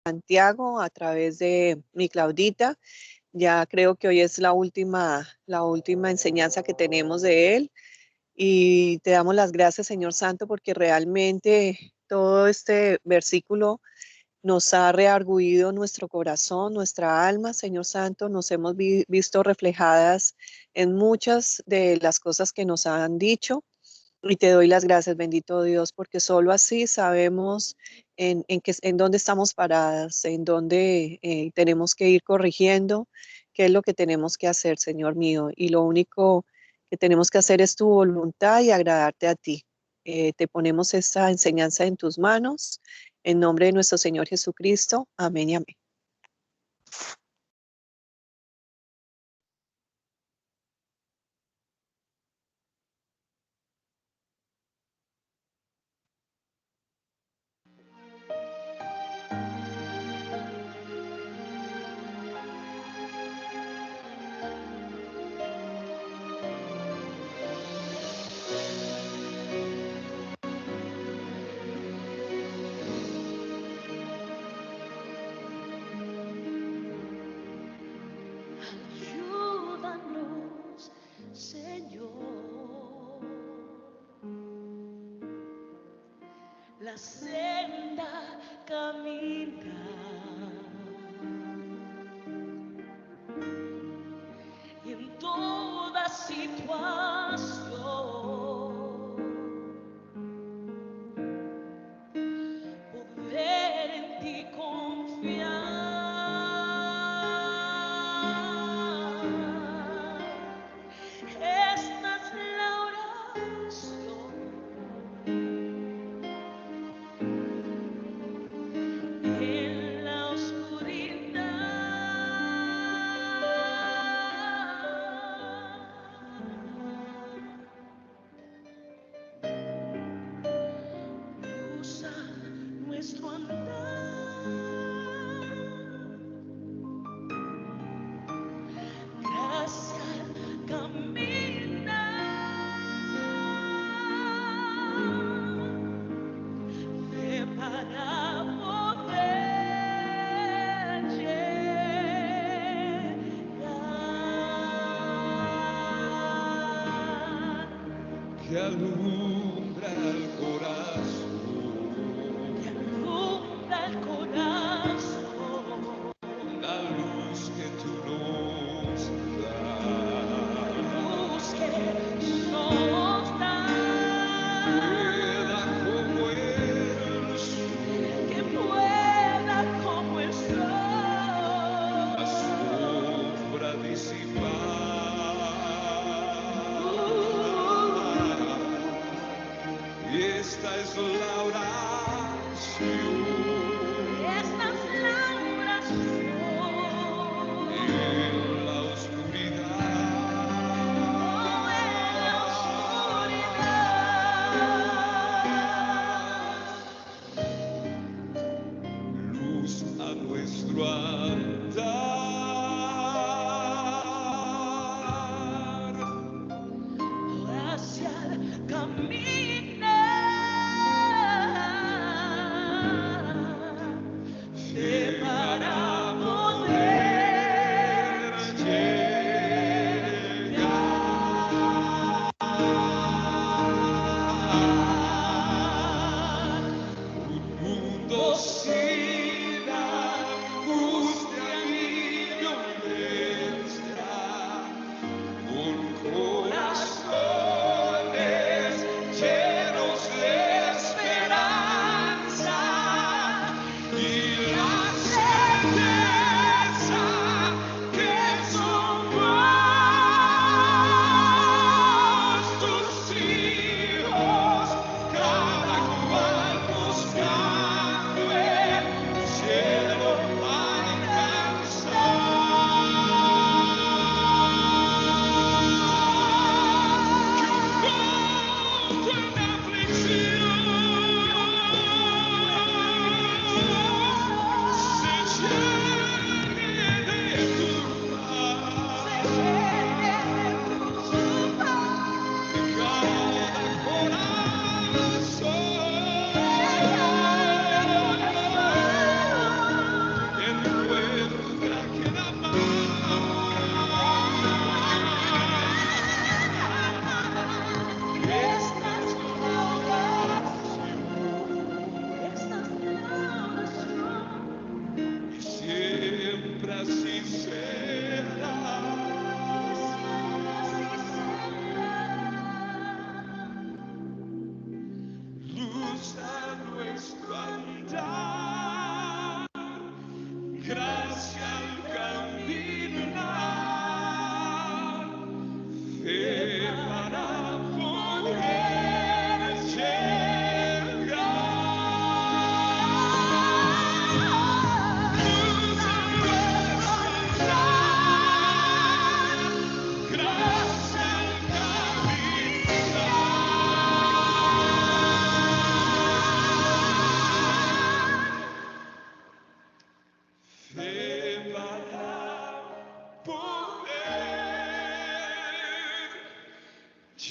Santiago a través de mi Claudita. Ya creo que hoy es la última enseñanza que tenemos de él. Y te damos las gracias, Señor Santo, porque realmente todo este versículo nos ha reargüido nuestro corazón, nuestra alma, Señor Santo. Nos hemos visto reflejadas en muchas de las cosas que nos han dicho. Y te doy las gracias, bendito Dios, porque solo así sabemos en dónde estamos paradas, en dónde tenemos que ir corrigiendo, qué es lo que tenemos que hacer, Señor mío. Y lo único que tenemos que hacer es tu voluntad y agradarte a ti. Te ponemos esta enseñanza en tus manos, en nombre de nuestro Señor Jesucristo. Amén y amén. Ayúdanos, Señor, la senda camina y en toda situación poder en ti confiar. Esta es la oración en la oscuridad. Usa nuestro andar, gracia al caminar, para poder llegar. Que alumbra el corazón, Que alumbra el corazón, la luz que tú nos das, luz que tú nos pueda das, como el sol, que pueda como el la sol sombra disipar. Y esta es la oración esta es la oración en la oscuridad. en la oscuridad. Luz a nuestro andar, Hacia el caminar, para poder llegar. un mundo sin angustia ni violencia, con corazones llenos de esperanza y la certeza que somos tus hijos, cada cual buscando el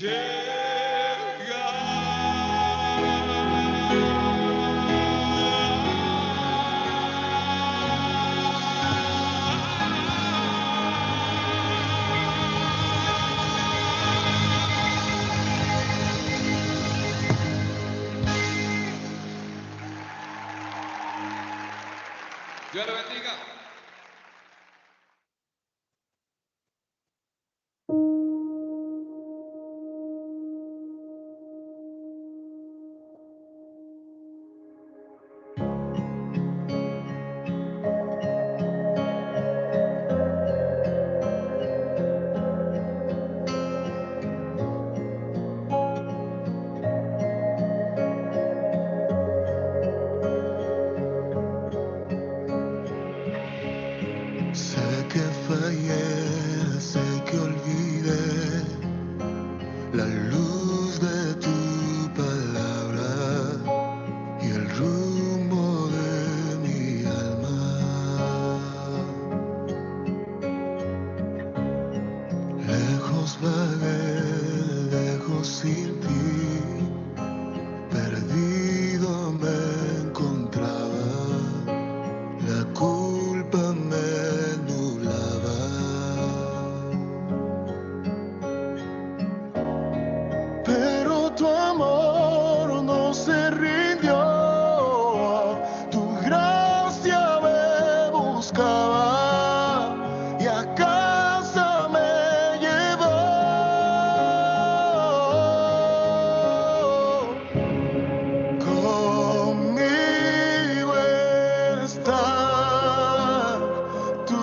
Dios le bendiga. Sé que fallé, sé que olvidé la luz de tu palabra y el rumbo de mi alma. Lejos vagué, lejos sin ti, perdido me encontraba, la culpa me nublaba. Pero tu amor no se rindió, tu gracia me buscaba y a casa me llevó. Conmigo está tu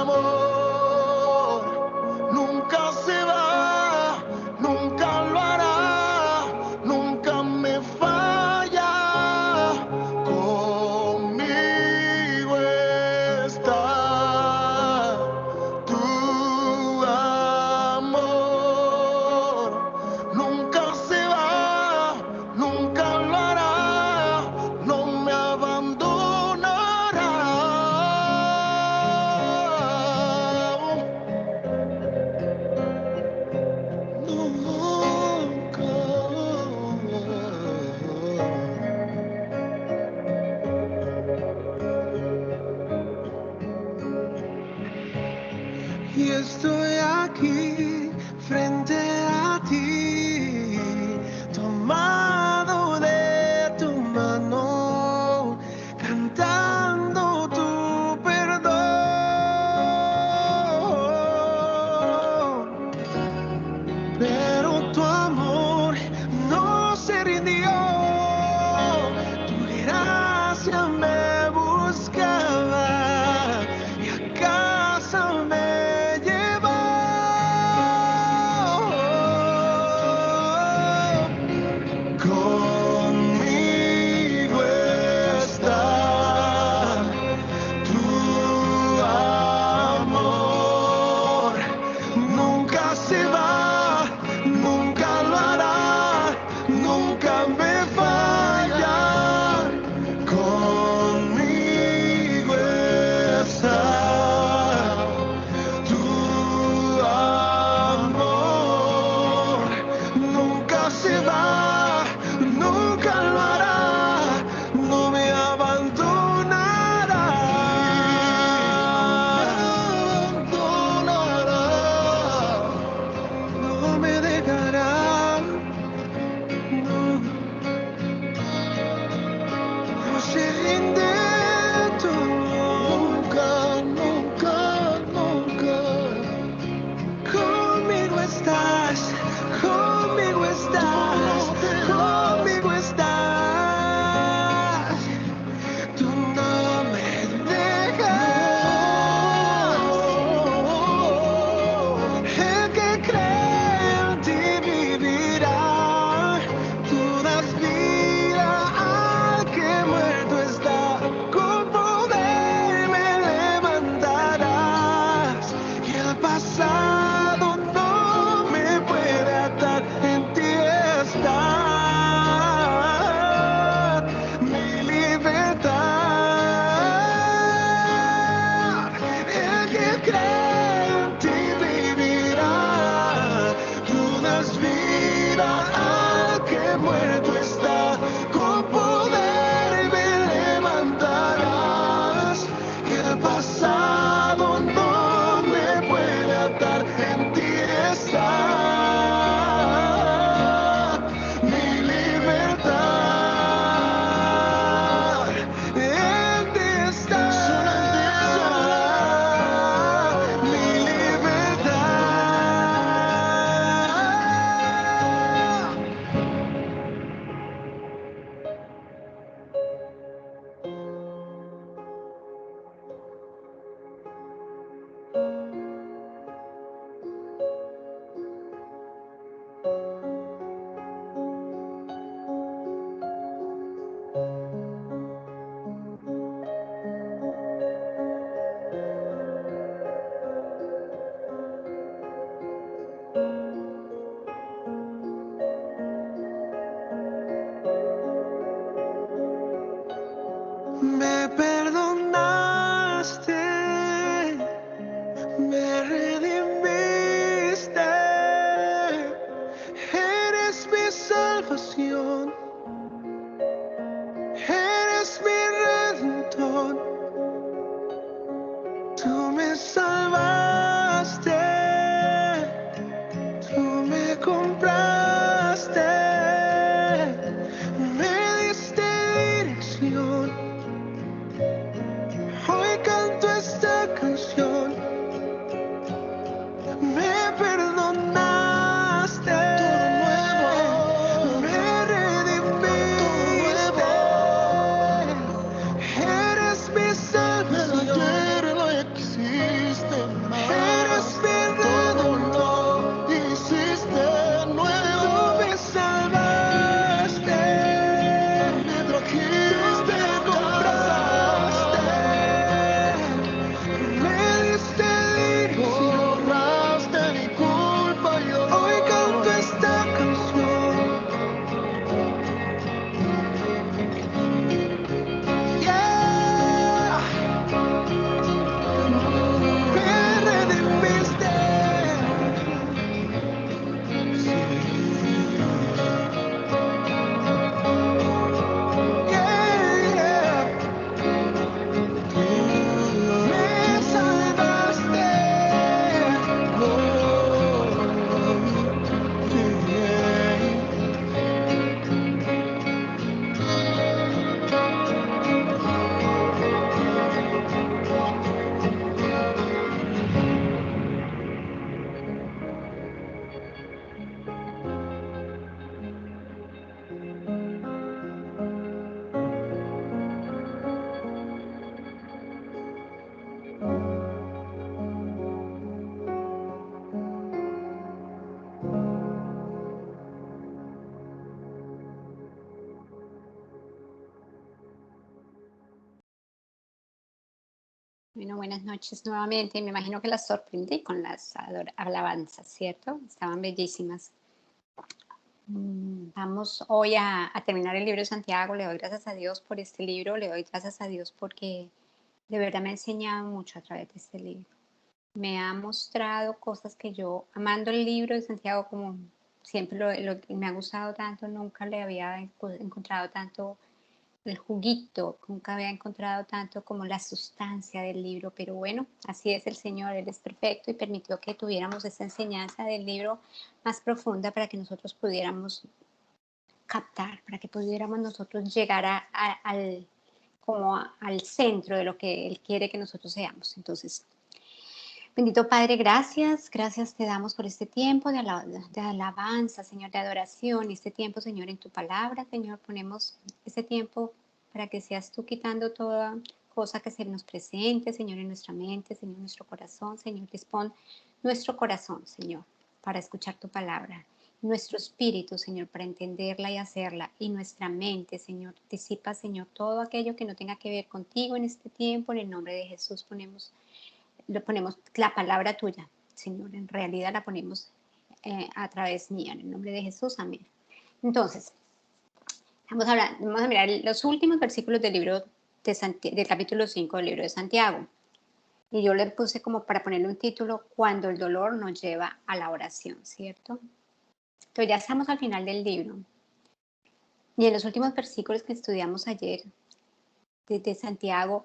amor, nunca se va, nunca lo hará, nunca me falla. Conmigo está tu amor, nunca se va, nunca lo hará, no me abandonará. Nunca. Y estoy aquí frente a ti, tomado de tu mano, cantando tu perdón. Pero tu amor no se rindió, tu gracia me buscaba y a casa me llevó. Conmigo está tu amor, nunca se va, nunca lo hará, nunca me falla. Conmigo está tu amor, nunca se va, nunca lo hará, no me abandonará. No me dejará, no, no se rinde tu amor. Nunca, nunca, nunca. Conmigo estás, conmigo estás, conmigo estás. Tú no me dejas. El que cree en ti vivirá. Tú das vida al que muerto está. Con poder me levantarás. Y el pasado no me puede atar. En ti está Bueno, buenas noches nuevamente. Me imagino que las sorprendí con las alabanzas, ¿cierto? Estaban bellísimas. Vamos hoy a terminar el libro de Santiago. Le doy gracias a Dios por este libro. Le doy gracias a Dios porque de verdad me ha enseñado mucho a través de este libro. Me ha mostrado cosas que yo, amando el libro de Santiago, como siempre me ha gustado tanto, nunca le había encontrado tanto el juguito, nunca había encontrado tanto como la sustancia del libro, pero bueno, así es el Señor, Él es perfecto y permitió que tuviéramos esa enseñanza del libro más profunda para que nosotros pudiéramos captar, para que pudiéramos nosotros llegar al centro de lo que Él quiere que nosotros seamos. Entonces, bendito Padre, gracias te damos por este tiempo de alabanza, Señor, de adoración, y este tiempo, Señor, en tu palabra, Señor, ponemos este tiempo para que seas tú quitando toda cosa que se nos presente, Señor, en nuestra mente, Señor, en nuestro corazón, Señor, dispón nuestro corazón, Señor, para escuchar tu palabra, nuestro espíritu, Señor, para entenderla y hacerla, y nuestra mente, Señor, disipa, Señor, todo aquello que no tenga que ver contigo en este tiempo, en el nombre de Jesús ponemos la palabra tuya, Señor, en realidad la ponemos a través mía, en el nombre de Jesús, amén. Entonces, vamos a mirar los últimos versículos del libro del capítulo 5 del libro de Santiago. Y yo le puse como para ponerle un título, Cuando el dolor nos lleva a la oración, ¿cierto? Entonces ya estamos al final del libro. Y en los últimos versículos que estudiamos ayer de Santiago,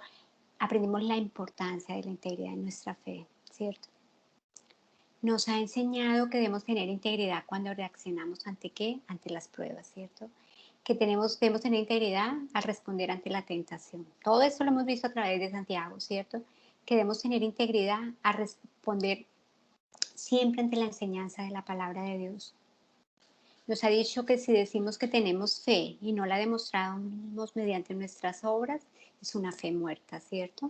aprendimos la importancia de la integridad en nuestra fe, ¿cierto? Nos ha enseñado que debemos tener integridad cuando reaccionamos ante qué, ante las pruebas, ¿cierto? Que debemos tener integridad al responder ante la tentación. Todo esto lo hemos visto a través de Santiago, ¿cierto? Que debemos tener integridad a responder siempre ante la enseñanza de la palabra de Dios. Nos ha dicho que si decimos que tenemos fe y no la demostramos mediante nuestras obras, es una fe muerta, ¿cierto?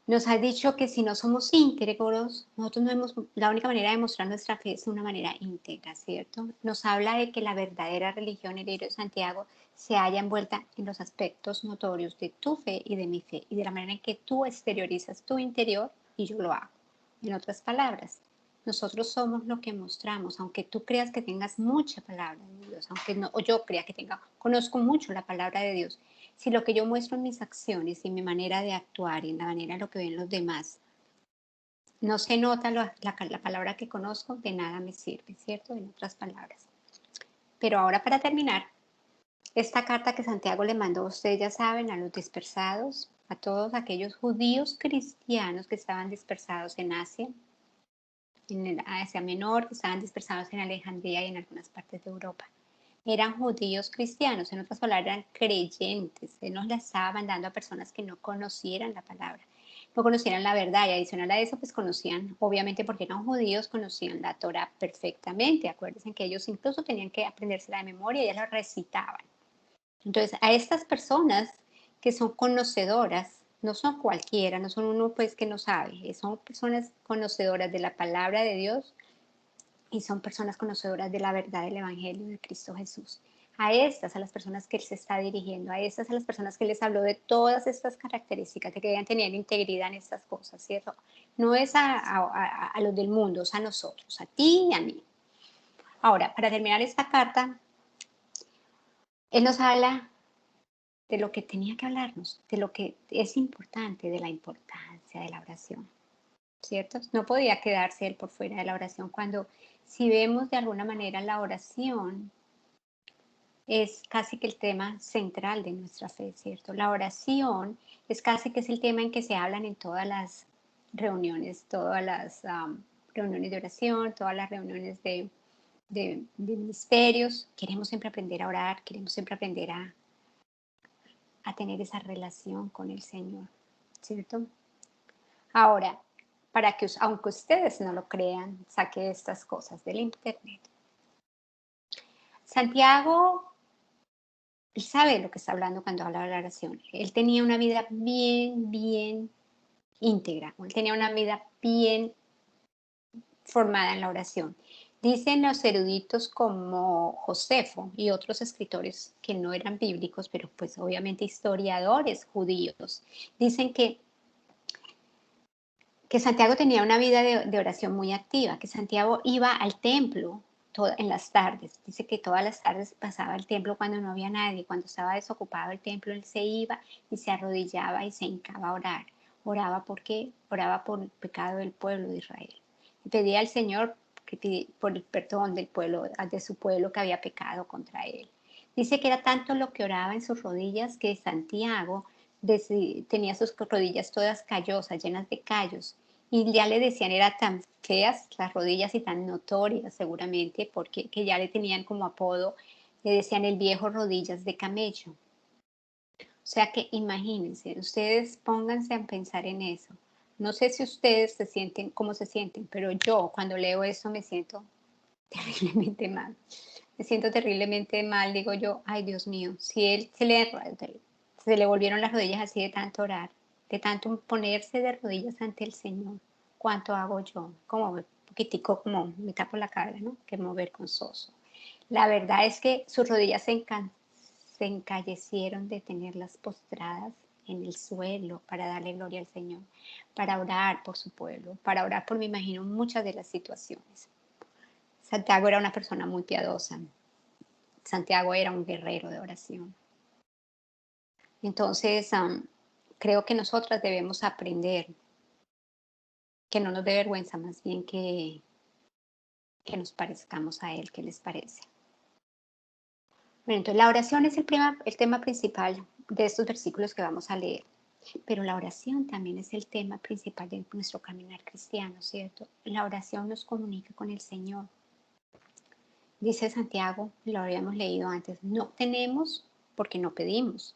Nos ha dicho que si no somos íntegros, la única manera de mostrar nuestra fe es de una manera íntegra, ¿cierto? Nos habla de que la verdadera religión, el libro de Santiago, se halla envuelta en los aspectos notorios de tu fe y de mi fe, y de la manera en que tú exteriorizas tu interior y yo lo hago. En otras palabras, nosotros somos lo que mostramos, aunque tú creas que tengas mucha palabra de Dios, aunque no, o yo crea que conozco mucho la palabra de Dios. Si lo que yo muestro en mis acciones y en mi manera de actuar y en la manera en lo que ven los demás, no se nota la palabra que conozco, de nada me sirve, ¿cierto? En otras palabras. Pero ahora para terminar, esta carta que Santiago le mandó, ustedes ya saben, a los dispersados, a todos aquellos judíos cristianos que estaban dispersados en Asia, en Asia Menor, que estaban dispersados en Alejandría y en algunas partes de Europa. Eran judíos cristianos, en otras palabras, eran creyentes. Él nos la estaba mandando a personas que no conocieran la palabra, no conocieran la verdad, y adicional a eso, pues conocían, obviamente porque eran judíos, conocían la Torah perfectamente. Acuérdense que ellos incluso tenían que aprendérsela de memoria y ellas la recitaban. Entonces, a estas personas que son conocedoras, no son cualquiera, no son uno pues que no sabe, son personas conocedoras de la palabra de Dios, y son personas conocedoras de la verdad del Evangelio de Cristo Jesús. A las personas que Él se está dirigiendo, a las personas que les habló de todas estas características, de que deben tener integridad en estas cosas, ¿cierto? No es a los del mundo, es a nosotros, a ti y a mí. Ahora, para terminar esta carta, Él nos habla de lo que tenía que hablarnos, de lo que es importante, de la importancia de la oración, ¿cierto? No podía quedarse Él por fuera de la oración cuando, si vemos de alguna manera la oración, es casi que el tema central de nuestra fe, ¿cierto? La oración es casi que es el tema en que se hablan en todas las reuniones, reuniones de oración, todas las reuniones de ministerios. Queremos siempre aprender a orar, queremos siempre aprender a tener esa relación con el Señor, ¿cierto? Ahora, aunque ustedes no lo crean, saqué estas cosas del internet. Santiago, él sabe lo que está hablando cuando habla de la oración. Él tenía una vida bien íntegra. Él tenía una vida bien formada en la oración. Dicen los eruditos como Josefo y otros escritores que no eran bíblicos, pero pues obviamente historiadores judíos, dicen que que Santiago tenía una vida de oración muy activa, que Santiago iba al templo en las tardes. Dice que todas las tardes pasaba al templo cuando no había nadie. Cuando estaba desocupado el templo, él se iba y se arrodillaba y se hincaba a orar. ¿Oraba por qué? Oraba por el pecado del pueblo de Israel. Y pedía al Señor por el perdón del pueblo, de su pueblo que había pecado contra él. Dice que era tanto lo que oraba en sus rodillas que Santiago tenía sus rodillas todas callosas, llenas de callos. Y ya le decían, era tan feas las rodillas y tan notorias seguramente, porque que ya le tenían como apodo, le decían el viejo rodillas de camello. O sea que imagínense, ustedes pónganse a pensar en eso. No sé si ustedes se sienten, cómo se sienten, pero yo cuando leo eso me siento terriblemente mal. Me siento terriblemente mal, digo yo, ay Dios mío, si él se le volvieron las rodillas así de tanto orar, de tanto ponerse de rodillas ante el Señor, ¿cuánto hago yo? Como un poquitico, como me tapo la cara, ¿no? Que como vergonzoso. La verdad es que sus rodillas se encallecieron de tenerlas postradas en el suelo para darle gloria al Señor, para orar por su pueblo, para orar por, me imagino, muchas de las situaciones. Santiago era una persona muy piadosa. Santiago era un guerrero de oración. Entonces, creo que nosotras debemos aprender que no nos dé vergüenza, más bien que nos parezcamos a Él. ¿Qué les parece? Bueno, entonces la oración es el tema principal de estos versículos que vamos a leer. Pero la oración también es el tema principal de nuestro caminar cristiano, ¿cierto? La oración nos comunica con el Señor. Dice Santiago, lo habíamos leído antes, no tenemos porque no pedimos.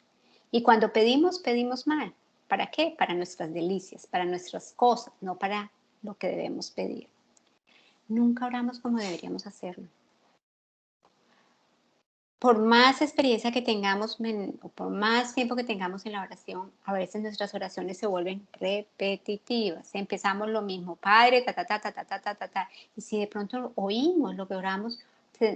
Y cuando pedimos, pedimos mal. ¿Para qué? Para nuestras delicias, para nuestras cosas, no para lo que debemos pedir. Nunca oramos como deberíamos hacerlo. Por más experiencia que tengamos o por más tiempo que tengamos en la oración, a veces nuestras oraciones se vuelven repetitivas. Empezamos lo mismo, Padre, ta, ta, ta, ta, ta, ta, ta, ta, ta. Y si de pronto oímos lo que oramos,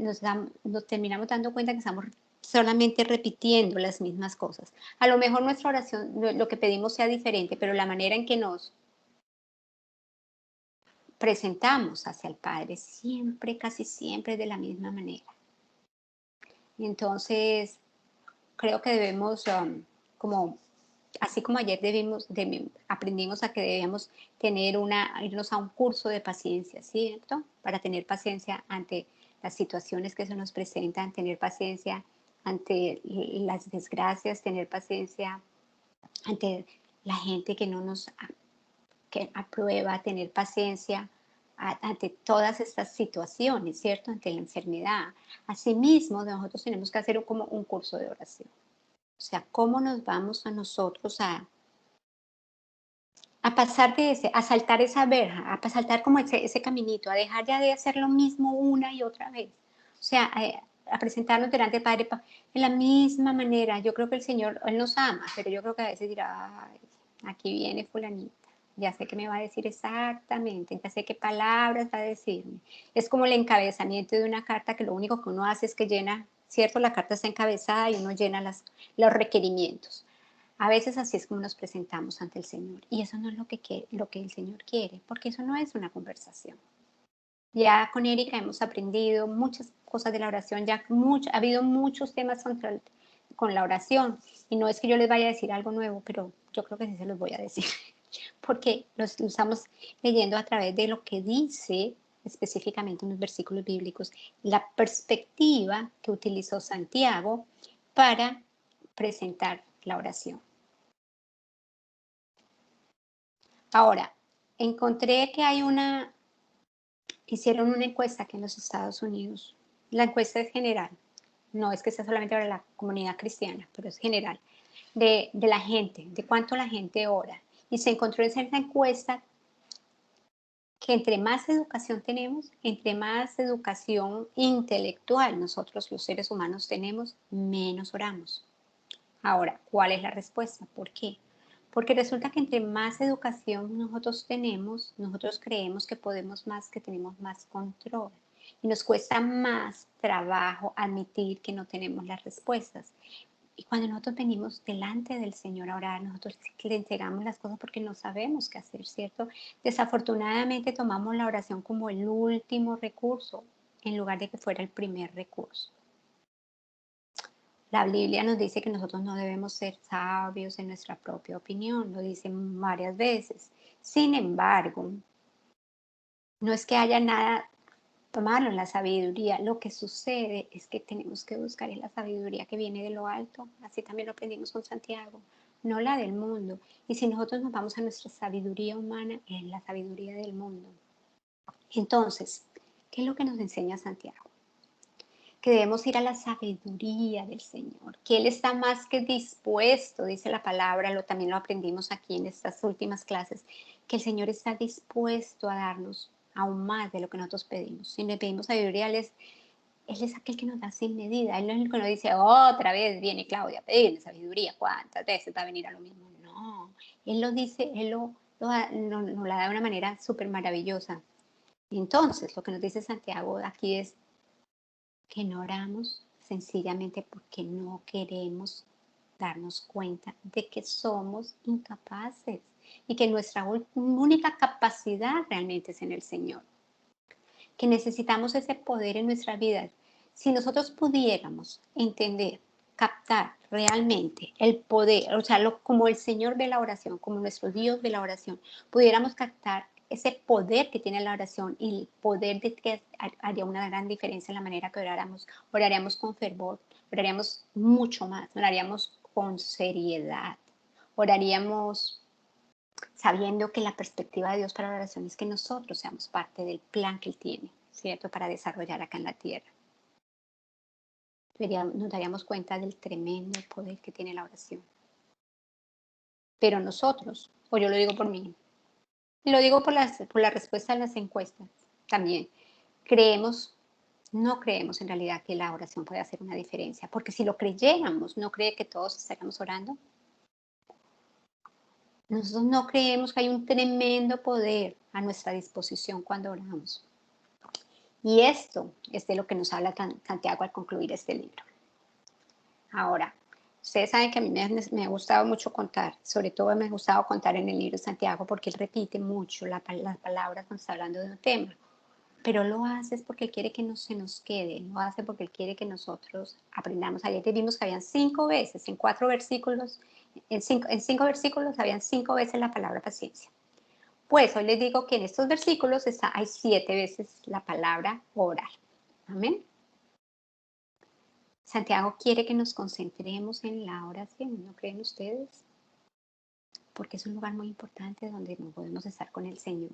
nos terminamos dando cuenta que estamos solamente repitiendo las mismas cosas. A lo mejor nuestra oración, lo que pedimos sea diferente, pero la manera en que nos presentamos hacia el Padre siempre, casi siempre de la misma manera. Y entonces creo que debemos, como, así como ayer aprendimos a que debíamos irnos a un curso de paciencia, ¿cierto? Para tener paciencia ante las situaciones que se nos presentan, tener paciencia ante las desgracias, tener paciencia ante la gente que no nos que aprueba, tener paciencia ante todas estas situaciones, ¿cierto? Ante la enfermedad. Asimismo, nosotros tenemos que hacer como un curso de oración. O sea, ¿cómo nos vamos a nosotros a pasar a saltar esa verja, a saltar como ese caminito, a dejar ya de hacer lo mismo una y otra vez? O sea, a presentarnos delante del Padre de la misma manera. Yo creo que el Señor, Él nos ama, pero yo creo que a veces dirá, ay, aquí viene fulanita. Ya sé que me va a decir exactamente, ya sé qué palabras va a decirme. Es como el encabezamiento de una carta que lo único que uno hace es que llena, ¿cierto? La carta está encabezada y uno llena los requerimientos. A veces así es como nos presentamos ante el Señor. Y eso no es lo que el Señor quiere, porque eso no es una conversación. Ya con Erika hemos aprendido muchas cosas de la oración, ha habido muchos temas con la oración. Y no es que yo les vaya a decir algo nuevo, pero yo creo que sí se los voy a decir. Porque los estamos leyendo a través de lo que dice específicamente en los versículos bíblicos, la perspectiva que utilizó Santiago para presentar la oración. Ahora, encontré que hicieron una encuesta aquí en los Estados Unidos. La encuesta es general, no es que sea solamente para la comunidad cristiana, pero es general, de la gente, de cuánto la gente ora. Y se encontró en esa encuesta que entre más educación tenemos, entre más educación intelectual nosotros los seres humanos tenemos, menos oramos. Ahora, ¿cuál es la respuesta? ¿Por qué? Porque resulta que entre más educación nosotros tenemos, nosotros creemos que podemos más, que tenemos más control. Y nos cuesta más trabajo admitir que no tenemos las respuestas. Y cuando nosotros venimos delante del Señor a orar, nosotros le entregamos las cosas porque no sabemos qué hacer, ¿cierto? Desafortunadamente tomamos la oración como el último recurso en lugar de que fuera el primer recurso. La Biblia nos dice que nosotros no debemos ser sabios en nuestra propia opinión, lo dice varias veces. Sin embargo, no es que haya nada tomarlo en la sabiduría. Lo que sucede es que tenemos que buscar en la sabiduría que viene de lo alto. Así también lo aprendimos con Santiago, no la del mundo. Y si nosotros nos vamos a nuestra sabiduría humana, es la sabiduría del mundo. Entonces, ¿qué es lo que nos enseña Santiago? Que debemos ir a la sabiduría del Señor, que Él está más que dispuesto, dice la palabra, también lo aprendimos aquí en estas últimas clases, que el Señor está dispuesto a darnos aún más de lo que nosotros pedimos. Si le pedimos sabiduría, Él es aquel que nos da sin medida. Él no es el que nos dice, otra vez viene Claudia a pedirle sabiduría, ¿cuántas veces va a venir a lo mismo? No, Él lo dice, Él nos la da de una manera súper maravillosa. Entonces, lo que nos dice Santiago aquí es que no oramos sencillamente porque no queremos darnos cuenta de que somos incapaces y que nuestra única capacidad realmente es en el Señor, que necesitamos ese poder en nuestras vidas. Si nosotros pudiéramos entender, captar realmente el poder, o sea, como el Señor ve la oración, como nuestro Dios ve la oración, pudiéramos captar ese poder que tiene la oración y el poder de que haría una gran diferencia en la manera que oráramos. Oraríamos con fervor, oraríamos mucho más, oraríamos con seriedad, oraríamos sabiendo que la perspectiva de Dios para la oración es que nosotros seamos parte del plan que Él tiene, ¿cierto?, para desarrollar acá en la tierra. Nos daríamos cuenta del tremendo poder que tiene la oración. Pero nosotros, o yo lo digo por mí, y lo digo por la respuesta a las encuestas también, no creemos en realidad que la oración puede hacer una diferencia, porque si lo creyéramos, ¿no cree que todos estaríamos orando? Nosotros no creemos que hay un tremendo poder a nuestra disposición cuando oramos. Y esto es de lo que nos habla Santiago al concluir este libro. Ahora, ustedes saben que a mí me ha gustado mucho contar, sobre todo me ha gustado contar en el libro de Santiago porque él repite mucho las palabras cuando está hablando de un tema. Pero lo hace es porque él quiere que no se nos quede, lo hace porque él quiere que nosotros aprendamos. Ayer vimos que habían 5 veces, en 4 versículos, en 5 versículos habían 5 veces la palabra paciencia. Pues hoy les digo que en estos versículos hay 7 veces la palabra orar. Amén. Santiago quiere que nos concentremos en la oración, ¿no creen ustedes? Porque es un lugar muy importante donde no podemos estar con el Señor.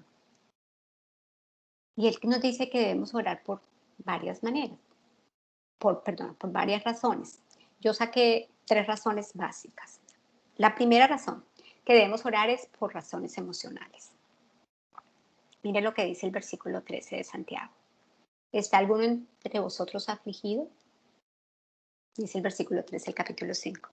Y Él nos dice que debemos orar por varias maneras, por varias razones. Yo saqué 3 razones básicas. La primera razón que debemos orar es por razones emocionales. Mire lo que dice el versículo 13 de Santiago. ¿Está alguno entre vosotros afligido? Dice el versículo 13 del capítulo 5.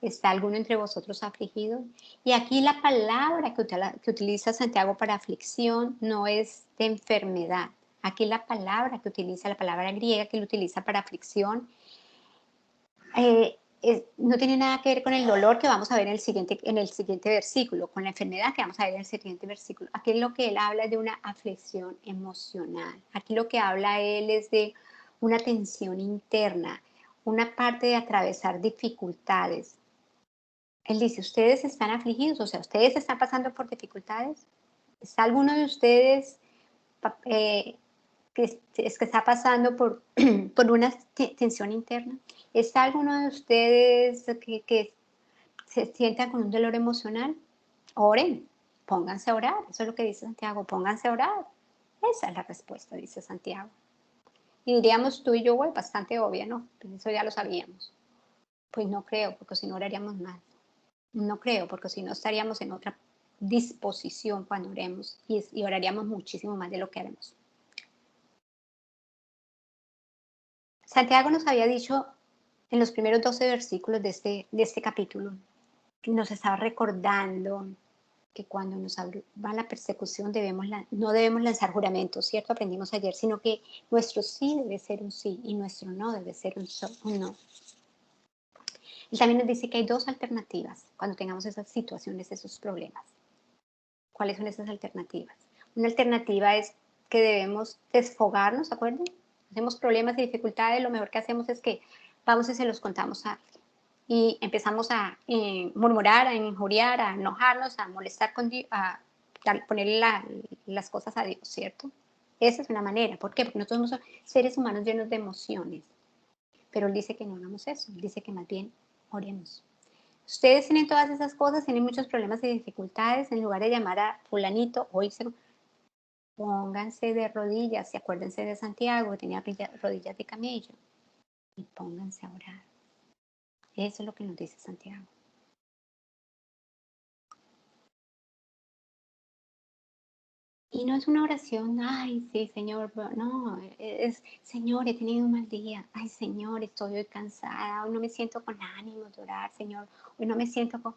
¿Está alguno entre vosotros afligido? Y aquí la palabra que utiliza Santiago para aflicción no es de enfermedad. Aquí la palabra que utiliza, la palabra griega que él utiliza para aflicción, no tiene nada que ver con el dolor que vamos a ver en el siguiente versículo, con la enfermedad que vamos a ver en el siguiente versículo. Aquí lo que él habla es de una aflicción emocional. Aquí lo que habla él es de una tensión interna, una parte de atravesar dificultades. Él dice, ¿ustedes están afligidos? O sea, ¿ustedes están pasando por dificultades? ¿Está alguno de ustedes que está pasando por, por una tensión interna? ¿Está alguno de ustedes que se sientan con un dolor emocional? Oren, pónganse a orar. Eso es lo que dice Santiago, pónganse a orar. Esa es la respuesta, dice Santiago. Y diríamos tú y yo, bastante obvia, ¿no? Pues eso ya lo sabíamos. Pues no creo, porque si no oraríamos más. No creo, porque si no estaríamos en otra disposición cuando oremos y oraríamos muchísimo más de lo que haremos. Santiago nos había dicho en los primeros 12 versículos de este capítulo, que nos estaba recordando que cuando nos va la persecución no debemos lanzar juramentos, ¿cierto? Aprendimos ayer, sino que nuestro sí debe ser un sí y nuestro no debe ser un no. Él también nos dice que hay dos alternativas cuando tengamos esas situaciones, esos problemas. ¿Cuáles son esas alternativas? Una alternativa es que debemos desfogarnos, ¿se acuerdan? Tenemos problemas y dificultades, lo mejor que hacemos es que vamos y se los contamos a alguien. Y empezamos a murmurar, a injuriar, a enojarnos, a molestar con Dios, a ponerle las cosas a Dios, ¿cierto? Esa es una manera. ¿Por qué? Porque nosotros somos seres humanos llenos de emociones. Pero Él dice que no hagamos eso. Él dice que más bien oremos. Ustedes tienen todas esas cosas, tienen muchos problemas y dificultades. En lugar de llamar a fulanito o irse, pónganse de rodillas y acuérdense de Santiago, que tenía rodillas de camello. Y pónganse a orar. Eso es lo que nos dice Santiago. Y no es una oración, ay, sí, Señor, no, es, Señor, he tenido un mal día, ay, Señor, estoy hoy cansada, hoy no me siento con ánimo de orar, Señor, hoy no me siento con,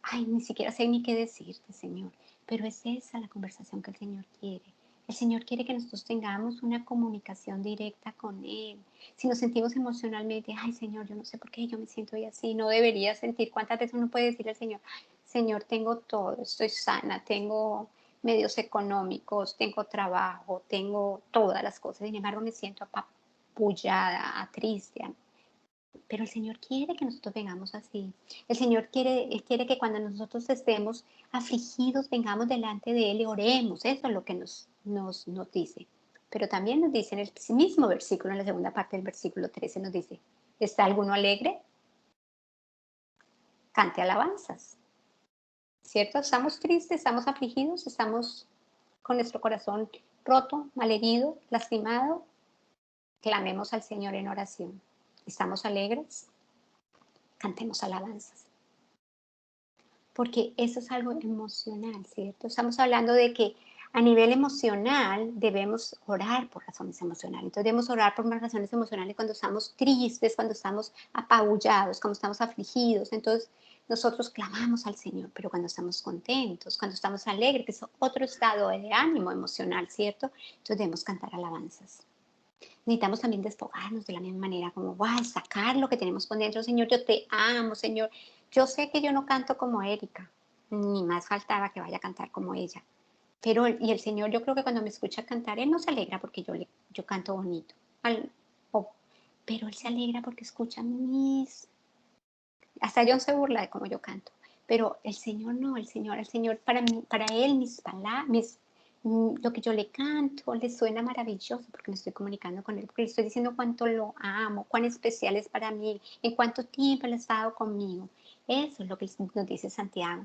ay, ni siquiera sé ni qué decirte, Señor. Pero es esa la conversación que el Señor quiere. El Señor quiere que nosotros tengamos una comunicación directa con Él. Si nos sentimos emocionalmente, ay, Señor, yo no sé por qué yo me siento hoy así, no debería sentir. ¿Cuántas veces uno puede decir al Señor, Señor, tengo todo, estoy sana, tengo medios económicos, tengo trabajo, tengo todas las cosas, sin embargo me siento apabullada, triste. Pero el Señor quiere que nosotros vengamos así. El Señor quiere que cuando nosotros estemos afligidos, vengamos delante de Él y oremos. Eso es lo que nos dice. Pero también nos dice en el mismo versículo, en la segunda parte del versículo 13, nos dice, ¿está alguno alegre? Cante alabanzas. ¿Cierto? Estamos tristes, estamos afligidos, estamos con nuestro corazón roto, malherido, lastimado. Clamemos al Señor en oración. ¿Estamos alegres? Cantemos alabanzas. Porque eso es algo emocional, ¿cierto? Estamos hablando de que a nivel emocional debemos orar por razones emocionales. Entonces debemos orar por más razones emocionales cuando estamos tristes, cuando estamos apabullados, cuando estamos afligidos. Entonces nosotros clamamos al Señor, pero cuando estamos contentos, cuando estamos alegres, que es otro estado de ánimo emocional, ¿cierto? Entonces debemos cantar alabanzas. Necesitamos también despojarnos de la misma manera, como, wow, sacar lo que tenemos por dentro. Señor, yo te amo, Señor. Yo sé que yo no canto como Erika, ni más faltaba que vaya a cantar como ella. Pero, y el Señor, yo creo que cuando me escucha cantar, Él no se alegra porque yo canto bonito. Pero Él se alegra porque escucha hasta John se burla de cómo yo canto. Pero el Señor no, el Señor, para Él, mis palabras, lo que yo le canto le suena maravilloso porque me estoy comunicando con Él, porque le estoy diciendo cuánto lo amo, cuán especial es para mí, en cuánto tiempo Él ha estado conmigo. Eso es lo que nos dice Santiago.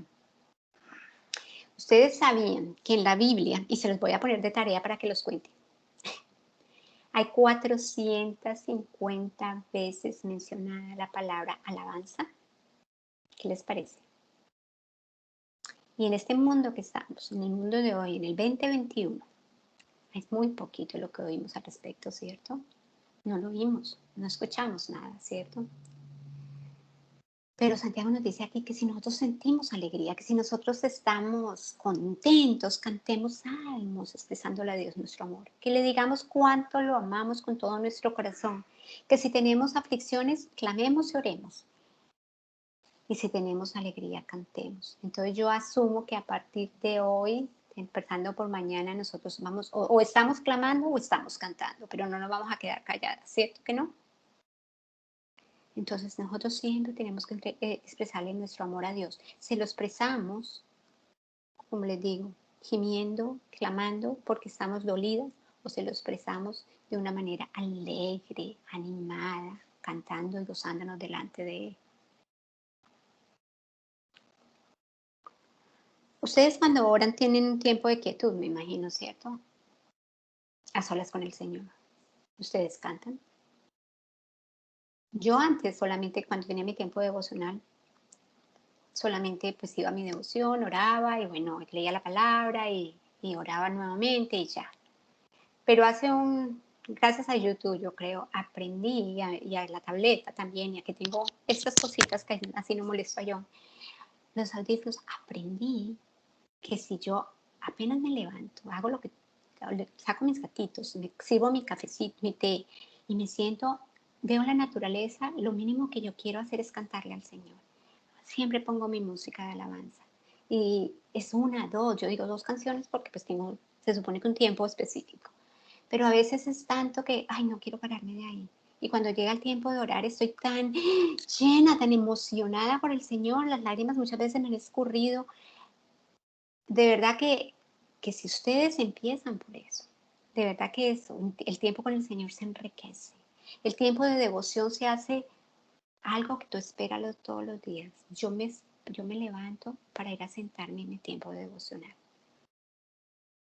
Ustedes sabían que en la Biblia, y se los voy a poner de tarea para que los cuenten, hay 450 veces mencionada la palabra alabanza. ¿Qué les parece? Y en este mundo que estamos, en el mundo de hoy, en el 2021, es muy poquito lo que oímos al respecto, ¿cierto? No lo oímos, no escuchamos nada, ¿cierto? Pero Santiago nos dice aquí que si nosotros sentimos alegría, que si nosotros estamos contentos, cantemos salmos expresándole a Dios nuestro amor, que le digamos cuánto lo amamos con todo nuestro corazón, que si tenemos aflicciones, clamemos y oremos. Y si tenemos alegría, cantemos. Entonces yo asumo que a partir de hoy, empezando por mañana, nosotros vamos, o estamos clamando o estamos cantando, pero no nos vamos a quedar calladas, ¿cierto que no? Entonces nosotros siempre tenemos que expresarle nuestro amor a Dios. Se lo expresamos, como les digo, gimiendo, clamando porque estamos dolidas, o se lo expresamos de una manera alegre, animada, cantando y gozándonos delante de Él. Ustedes cuando oran tienen un tiempo de quietud, me imagino, ¿cierto? A solas con el Señor. Ustedes cantan. Yo antes solamente cuando tenía mi tiempo devocional, solamente pues iba a mi devoción, oraba y bueno, leía la palabra y oraba nuevamente y ya. Pero gracias a YouTube yo creo, aprendí y a la tableta también, ya que tengo estas cositas que así no molesto a yo, los audífonos, aprendí que si yo apenas me levanto, hago lo que, saco mis gatitos, me sirvo mi cafecito, mi té y me siento veo la naturaleza, lo mínimo que yo quiero hacer es cantarle al Señor. Siempre pongo mi música de alabanza. Y es una, dos, yo digo 2 canciones porque pues tengo, se supone que un tiempo específico. Pero a veces es tanto que, ay, no quiero pararme de ahí. Y cuando llega el tiempo de orar, estoy tan llena, tan emocionada por el Señor, las lágrimas muchas veces me han escurrido. De verdad que si ustedes empiezan por eso, de verdad que el tiempo con el Señor se enriquece. El tiempo de devoción se hace algo que tú esperas todos los días. Yo me levanto para ir a sentarme en mi tiempo de devocional.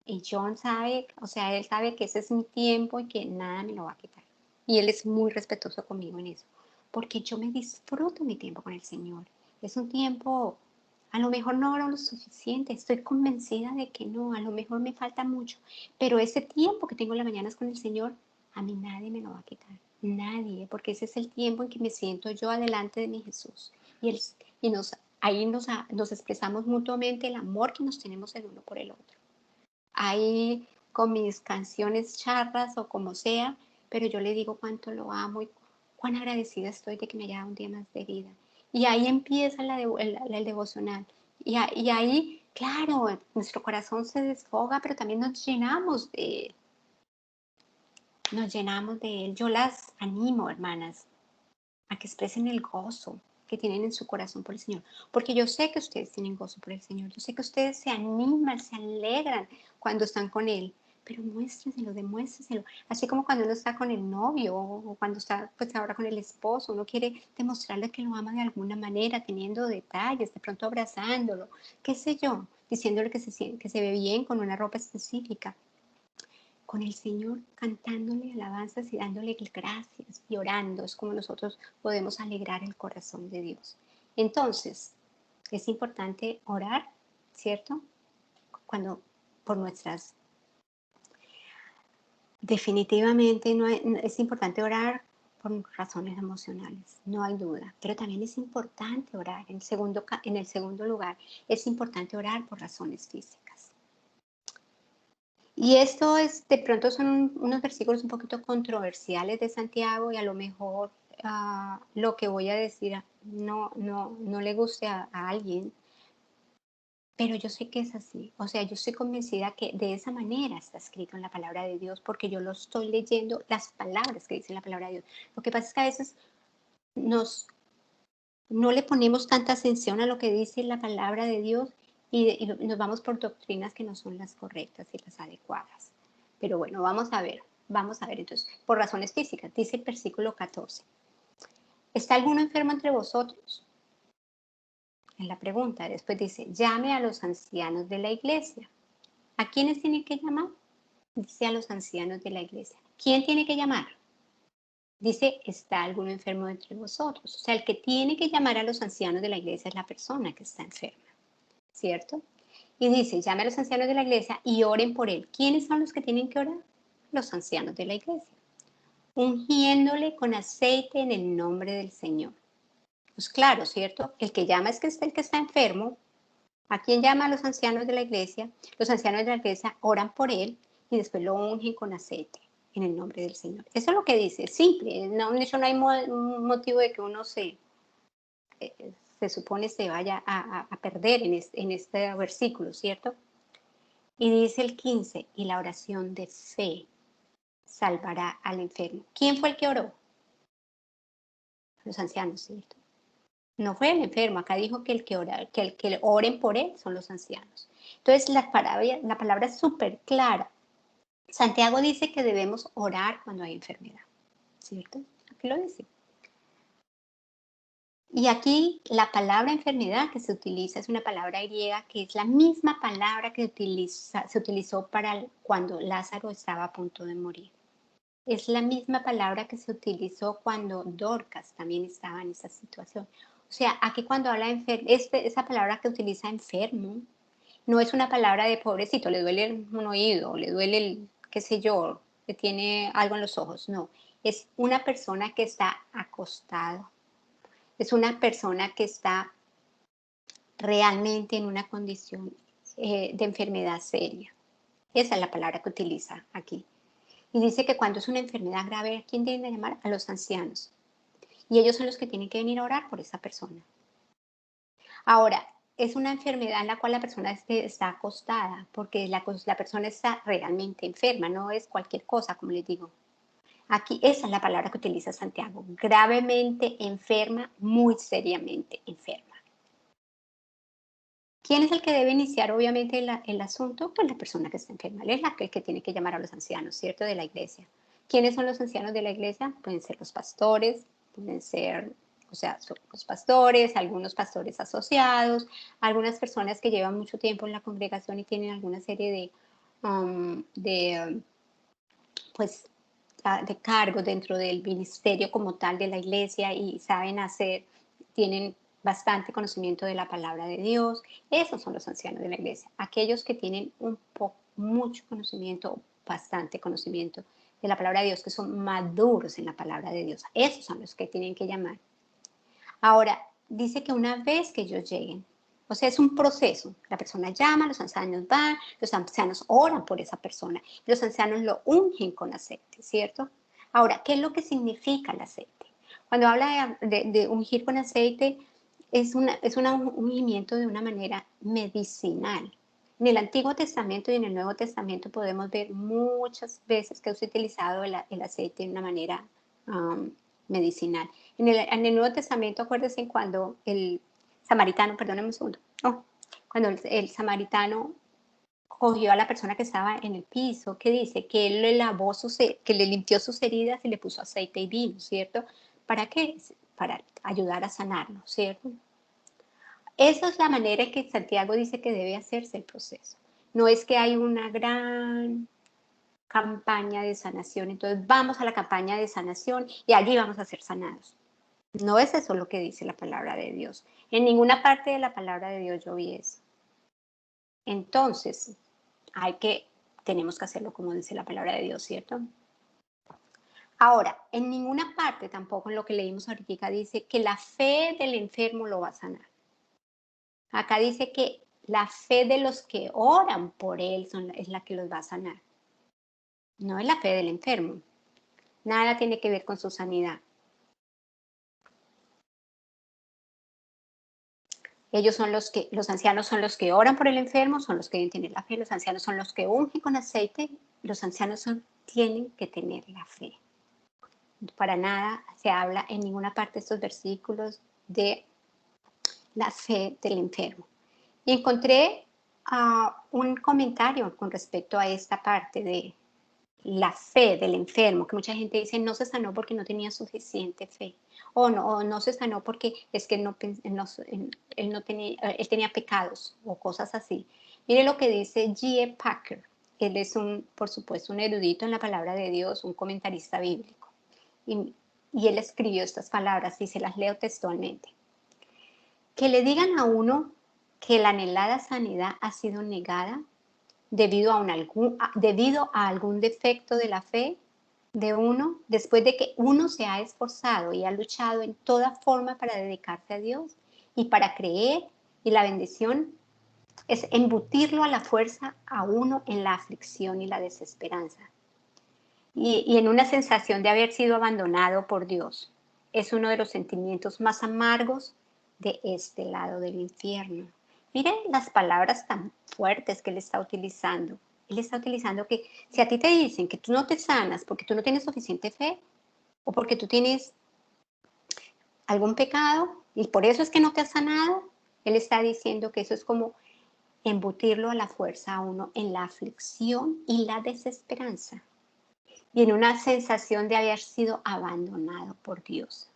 Y John sabe, o sea, él sabe que ese es mi tiempo y que nada me lo va a quitar. Y él es muy respetuoso conmigo en eso, porque yo me disfruto mi tiempo con el Señor. Es un tiempo, a lo mejor no oro lo suficiente, estoy convencida de que no, a lo mejor me falta mucho, pero ese tiempo que tengo en las mañanas con el Señor, a mí nadie me lo va a quitar, nadie, porque ese es el tiempo en que me siento yo adelante de mi Jesús. Ahí nos expresamos mutuamente el amor que nos tenemos el uno por el otro. Ahí con mis canciones charras o como sea, pero yo le digo cuánto lo amo y cuán agradecida estoy de que me haya dado un día más de vida. Y ahí empieza el devocional. Y ahí, claro, nuestro corazón se desfoga, pero también nos llenamos de él. Nos llenamos de él. Yo las animo, hermanas, a que expresen el gozo que tienen en su corazón por el Señor. Porque yo sé que ustedes tienen gozo por el Señor. Yo sé que ustedes se animan, se alegran cuando están con Él. Pero muéstrenselo, demuéstrenselo. Así como cuando uno está con el novio o cuando está pues ahora con el esposo, uno quiere demostrarle que lo ama de alguna manera, teniendo detalles, de pronto abrazándolo, qué sé yo, diciéndole que se ve bien con una ropa específica. Con el Señor cantándole alabanzas y dándole gracias y orando. Es como nosotros podemos alegrar el corazón de Dios. Entonces, es importante orar, ¿cierto? Cuando por nuestras... Definitivamente es importante orar por razones emocionales, no hay duda. Pero también es importante orar. En el segundo lugar, es importante orar por razones físicas. Y esto es, de pronto son unos versículos un poquito controversiales de Santiago y a lo mejor lo que voy a decir no le guste a alguien, pero yo sé que es así. O sea, yo estoy convencida que de esa manera está escrito en la palabra de Dios porque yo lo estoy leyendo, las palabras que dice la palabra de Dios. Lo que pasa es que a veces no le ponemos tanta atención a lo que dice la palabra de Dios y nos vamos por doctrinas que no son las correctas y las adecuadas. Pero bueno, vamos a ver entonces, por razones físicas, dice el versículo 14. ¿Está alguno enfermo entre vosotros? Es la pregunta. Después dice, llame a los ancianos de la iglesia. ¿A quiénes tiene que llamar? Dice a los ancianos de la iglesia. ¿Quién tiene que llamar? Dice, ¿está alguno enfermo entre vosotros? O sea, el que tiene que llamar a los ancianos de la iglesia es la persona que está enferma, ¿cierto? Y dice, llame a los ancianos de la iglesia y oren por él. ¿Quiénes son los que tienen que orar? Los ancianos de la iglesia. Ungiéndole con aceite en el nombre del Señor. Pues claro, ¿cierto? El que llama es que es el que está enfermo. ¿A quién llama a los ancianos de la iglesia? Los ancianos de la iglesia oran por él y después lo ungen con aceite en el nombre del Señor. Eso es lo que dice, simple. No hay motivo de que uno se supone se vaya a perder en este versículo, ¿cierto? Y dice el 15, y la oración de fe salvará al enfermo. ¿Quién fue el que oró? Los ancianos, ¿cierto? No fue el enfermo, acá dijo que el que oren por él son los ancianos. Entonces la palabra es súper clara. Santiago dice que debemos orar cuando hay enfermedad, ¿cierto? Aquí lo dice. Y aquí la palabra enfermedad que se utiliza es una palabra griega que es la misma palabra que se utilizó para cuando Lázaro estaba a punto de morir. Es la misma palabra que se utilizó cuando Dorcas también estaba en esa situación. O sea, aquí cuando habla esa palabra que utiliza enfermo, no es una palabra de pobrecito, le duele un oído, le duele qué sé yo, le tiene algo en los ojos. No, es una persona que está acostado. Es una persona que está realmente en una condición de enfermedad seria. Esa es la palabra que utiliza aquí. Y dice que cuando es una enfermedad grave, ¿a quién tienen que llamar? A los ancianos. Y ellos son los que tienen que venir a orar por esa persona. Ahora, es una enfermedad en la cual la persona está acostada, porque la persona está realmente enferma, no es cualquier cosa, como les digo. Aquí esa es la palabra que utiliza Santiago, gravemente enferma, muy seriamente enferma. ¿Quién es el que debe iniciar, obviamente, el asunto? Pues la persona que está enferma. Él es el que tiene que llamar a los ancianos, ¿cierto? De la iglesia. ¿Quiénes son los ancianos de la iglesia? Pueden ser los pastores, pueden ser, o sea, son los pastores, algunos pastores asociados, algunas personas que llevan mucho tiempo en la congregación y tienen alguna serie pues, de cargos dentro del ministerio como tal de la iglesia y saben tienen bastante conocimiento de la palabra de Dios. Esos son los ancianos de la iglesia, aquellos que tienen mucho conocimiento, bastante conocimiento de la palabra de Dios, que son maduros en la palabra de Dios. Esos son los que tienen que llamar. Ahora, dice que una vez que ellos lleguen, o sea, es un proceso. La persona llama, los ancianos van, los ancianos oran por esa persona, los ancianos lo ungen con aceite, ¿cierto? Ahora, ¿qué es lo que significa el aceite? Cuando habla de ungir con aceite, es un ungimiento de una manera medicinal. En el Antiguo Testamento y en el Nuevo Testamento podemos ver muchas veces que se ha utilizado el aceite de una manera medicinal. En el Nuevo Testamento, acuérdense cuando el samaritano, perdónenme un segundo, cuando el samaritano cogió a la persona que estaba en el piso, que dice que él que le limpió sus heridas y le puso aceite y vino, ¿cierto? ¿Para qué? Para ayudar a sanarlo, ¿cierto? Esa es la manera en que Santiago dice que debe hacerse el proceso. No es que hay una gran campaña de sanación, entonces vamos a la campaña de sanación y allí vamos a ser sanados. No es eso lo que dice la palabra de Dios. En ninguna parte de la palabra de Dios yo vi eso. Entonces, tenemos que hacerlo como dice la palabra de Dios, ¿cierto? Ahora, en ninguna parte tampoco en lo que leímos ahorita dice que la fe del enfermo lo va a sanar. Acá dice que la fe de los que oran por él es la que los va a sanar. No es la fe del enfermo. Nada tiene que ver con su sanidad. Los ancianos son los que oran por el enfermo, son los que deben tener la fe, los ancianos son los que ungen con aceite, los ancianos tienen que tener la fe. Para nada se habla en ninguna parte de estos versículos de la fe del enfermo. Y encontré un comentario con respecto a esta parte de la fe del enfermo, que mucha gente dice no se sanó porque no tenía suficiente fe, o no se sanó porque es que él tenía pecados o cosas así. Mire lo que dice G.E. Packer. Él es por supuesto, un erudito en la palabra de Dios, un comentarista bíblico. Y él escribió estas palabras y se las leo textualmente. Que le digan a uno que la anhelada sanidad ha sido negada debido a algún defecto de la fe de uno, después de que uno se ha esforzado y ha luchado en toda forma para dedicarse a Dios y para creer, y la bendición es embutirlo a la fuerza a uno en la aflicción y la desesperanza. Y en una sensación de haber sido abandonado por Dios. Es uno de los sentimientos más amargos de este lado del infierno. Miren las palabras tan fuertes que él está utilizando. Él está utilizando que si a ti te dicen que tú no te sanas porque tú no tienes suficiente fe o porque tú tienes algún pecado y por eso es que no te has sanado, él está diciendo que eso es como embutirlo a la fuerza a uno en la aflicción y la desesperanza y en una sensación de haber sido abandonado por Dios.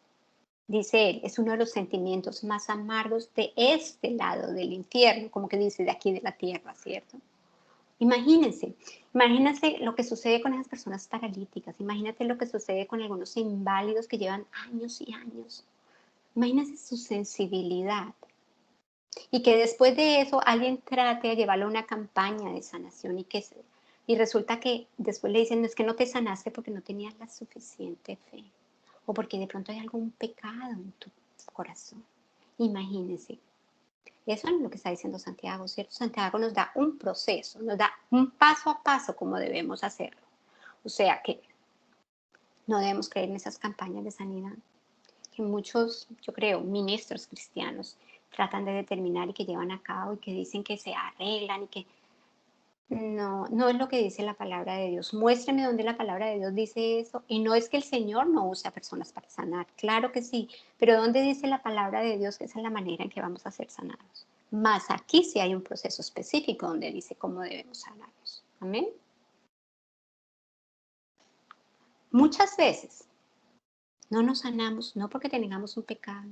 Dice él, es uno de los sentimientos más amargos de este lado del infierno, como que dice de aquí de la tierra, ¿cierto? Imagínense lo que sucede con esas personas paralíticas, imagínate lo que sucede con algunos inválidos que llevan años y años. Imagínense su sensibilidad. Y que después de eso alguien trate de llevarlo a una campaña de sanación y resulta que después le dicen, no, es que no te sanaste porque no tenías la suficiente fe o porque de pronto hay algún pecado en tu corazón. Imagínense. Eso es lo que está diciendo Santiago, ¿cierto? Santiago nos da un proceso, nos da un paso a paso como debemos hacerlo. O sea que no debemos creer en esas campañas de sanidad que muchos, yo creo, ministros cristianos tratan de determinar y que llevan a cabo y que dicen que se arreglan y que no, no es lo que dice la palabra de Dios. Muéstrame dónde la palabra de Dios dice eso. Y no es que el Señor no use a personas para sanar, claro que sí, pero ¿dónde dice la palabra de Dios que esa es la manera en que vamos a ser sanados? Más aquí sí hay un proceso específico donde dice cómo debemos sanarnos. Amén. Muchas veces no nos sanamos, no porque tengamos un pecado,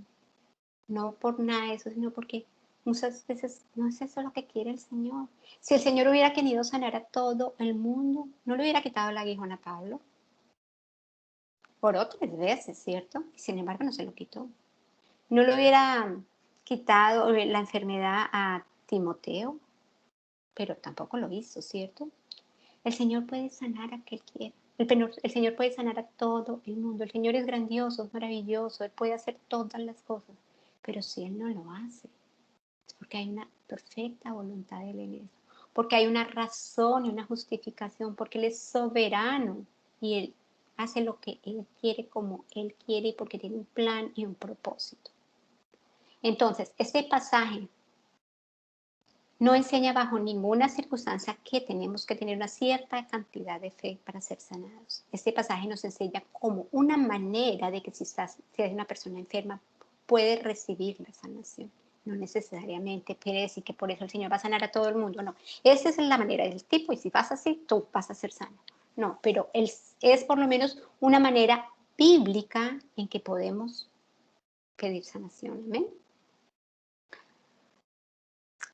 no por nada de eso, sino porque muchas veces no es eso lo que quiere el Señor. Si el Señor hubiera querido sanar a todo el mundo, no le hubiera quitado el aguijón a Pablo. Oró 3 veces, ¿cierto? Y sin embargo no se lo quitó. No le hubiera quitado la enfermedad a Timoteo, pero tampoco lo hizo, ¿cierto? El Señor puede sanar a quien quiera. El Señor puede sanar a todo el mundo. El Señor es grandioso, es maravilloso. Él puede hacer todas las cosas. Pero si Él no lo hace, es porque hay una perfecta voluntad de Él en eso. Porque hay una razón y una justificación. Porque Él es soberano y Él hace lo que Él quiere como Él quiere y porque tiene un plan y un propósito. Entonces, este pasaje no enseña bajo ninguna circunstancia que tenemos que tener una cierta cantidad de fe para ser sanados. Este pasaje nos enseña como una manera de que si eres una persona enferma, puede recibir la sanación. No necesariamente quiere decir que por eso el Señor va a sanar a todo el mundo, no. Esa es la manera del tipo y si vas así, tú vas a ser sano. No, pero es por lo menos una manera bíblica en que podemos pedir sanación. Amén.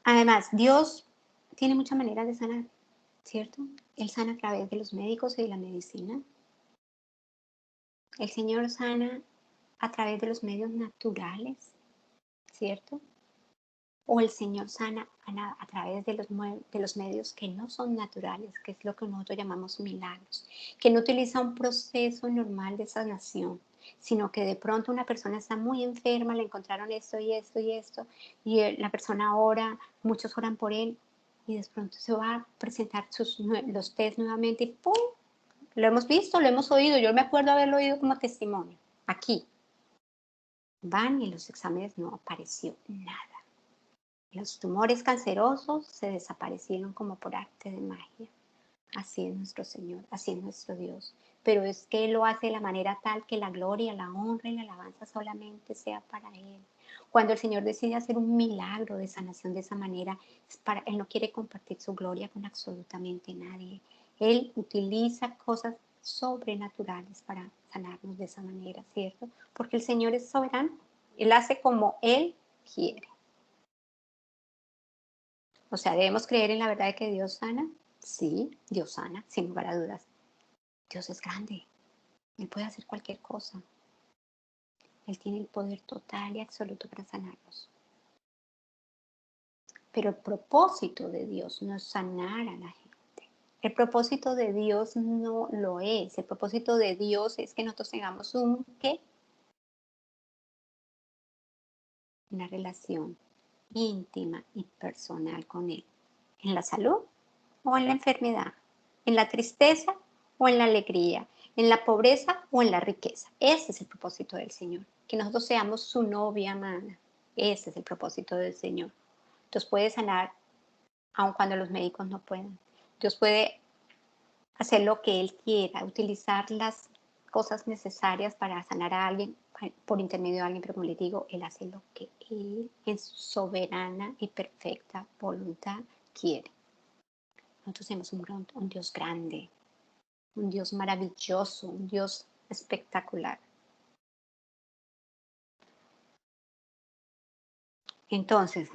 Además, Dios tiene muchas maneras de sanar, ¿cierto? Él sana a través de los médicos y de la medicina. El Señor sana a través de los medios naturales, ¿cierto? O el Señor sana a través de los medios que no son naturales, que es lo que nosotros llamamos milagros, que no utiliza un proceso normal de sanación, sino que de pronto una persona está muy enferma, le encontraron esto y esto y esto, y la persona ora, muchos oran por él, y de pronto se va a presentar los test nuevamente y ¡pum! Lo hemos visto, lo hemos oído, yo me acuerdo haberlo oído como testimonio, aquí. Van y en los exámenes no apareció nada. Los tumores cancerosos se desaparecieron como por arte de magia. Así es nuestro Señor, así es nuestro Dios. Pero es que Él lo hace de la manera tal que la gloria, la honra y la alabanza solamente sea para Él. Cuando el Señor decide hacer un milagro de sanación de esa manera, Él no quiere compartir su gloria con absolutamente nadie. Él utiliza cosas sobrenaturales para sanarnos de esa manera, ¿cierto? Porque el Señor es soberano. Él hace como Él quiere. O sea, ¿debemos creer en la verdad de que Dios sana? Sí, Dios sana, sin lugar a dudas. Dios es grande. Él puede hacer cualquier cosa. Él tiene el poder total y absoluto para sanarnos. Pero el propósito de Dios no es sanar a la gente. El propósito de Dios no lo es. El propósito de Dios es que nosotros tengamos ¿qué? Una relación íntima y personal con Él. En la salud o en la enfermedad, en la tristeza o en la alegría, en la pobreza o en la riqueza. Ese es el propósito del Señor, que nosotros seamos su novia amada. Ese es el propósito del Señor. Dios puede sanar aun cuando los médicos no puedan. Dios puede hacer lo que Él quiera, utilizar las cosas necesarias para sanar a alguien por intermedio de alguien, pero como les digo, Él hace lo que Él en su soberana y perfecta voluntad quiere. Nosotros tenemos un Dios grande, un Dios maravilloso, un Dios espectacular. Entonces,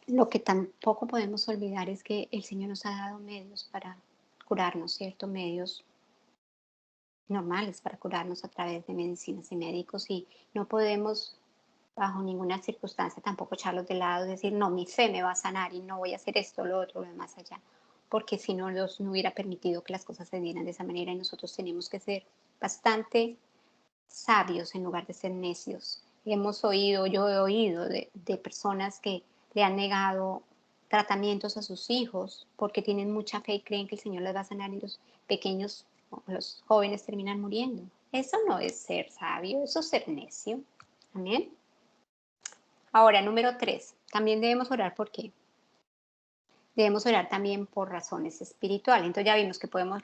lo que tampoco podemos olvidar es que el Señor nos ha dado medios para curarnos, ¿cierto? Medios normales para curarnos a través de medicinas y médicos y no podemos bajo ninguna circunstancia tampoco echarlos de lado y decir, no, mi fe me va a sanar y no voy a hacer esto, lo otro, lo demás allá. Porque si no, Dios no hubiera permitido que las cosas se dieran de esa manera y nosotros tenemos que ser bastante sabios en lugar de ser necios. Yo he oído de personas que le han negado tratamientos a sus hijos porque tienen mucha fe y creen que el Señor les va a sanar y los pequeños, los jóvenes terminan muriendo. Eso no es ser sabio, eso es ser necio. Amén. Ahora, número 3. También debemos orar por qué. Debemos orar también por razones espirituales. Entonces ya vimos que podemos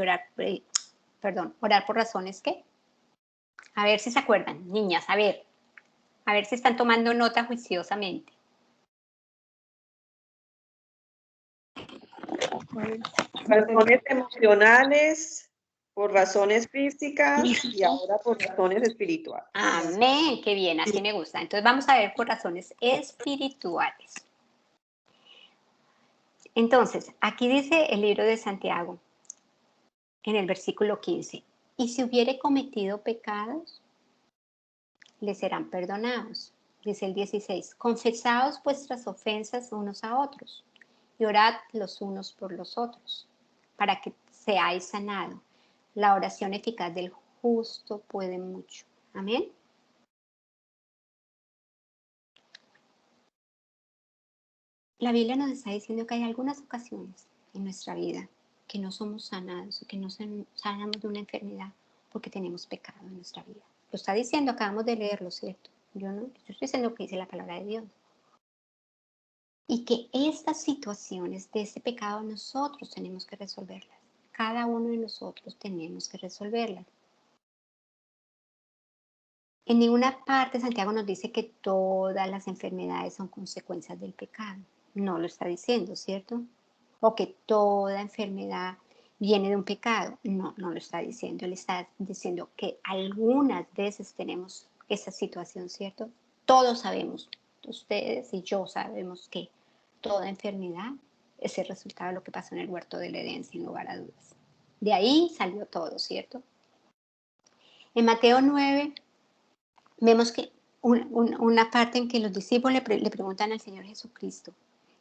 orar por razones ¿qué? A ver si se acuerdan, niñas, a ver si están tomando nota juiciosamente. Razones emocionales, por razones físicas y ahora por razones espirituales. Amén, qué bien, así me gusta. Entonces vamos a ver por razones espirituales. Entonces, aquí dice el libro de Santiago, en el versículo 15, y si hubiere cometido pecados, le serán perdonados. Dice el 16, confesaos vuestras ofensas unos a otros y orad los unos por los otros, para que seáis sanados. La oración eficaz del justo puede mucho. Amén. La Biblia nos está diciendo que hay algunas ocasiones en nuestra vida que no somos sanados o que no sanamos de una enfermedad porque tenemos pecado en nuestra vida. Lo está diciendo, acabamos de leerlo, ¿cierto? Yo estoy diciendo que dice la palabra de Dios. Y que estas situaciones de ese pecado nosotros tenemos que resolverlas. Cada uno de nosotros tenemos que resolverlas. En ninguna parte Santiago nos dice que todas las enfermedades son consecuencias del pecado. No lo está diciendo, ¿cierto? O que toda enfermedad viene de un pecado. No lo está diciendo. Él está diciendo que algunas veces tenemos esa situación, ¿cierto? Todos sabemos, ustedes y yo sabemos que toda enfermedad es el resultado de lo que pasó en el huerto del Edén, sin lugar a dudas. De ahí salió todo, ¿cierto? En Mateo 9 vemos que una parte en que los discípulos le preguntan al Señor Jesucristo,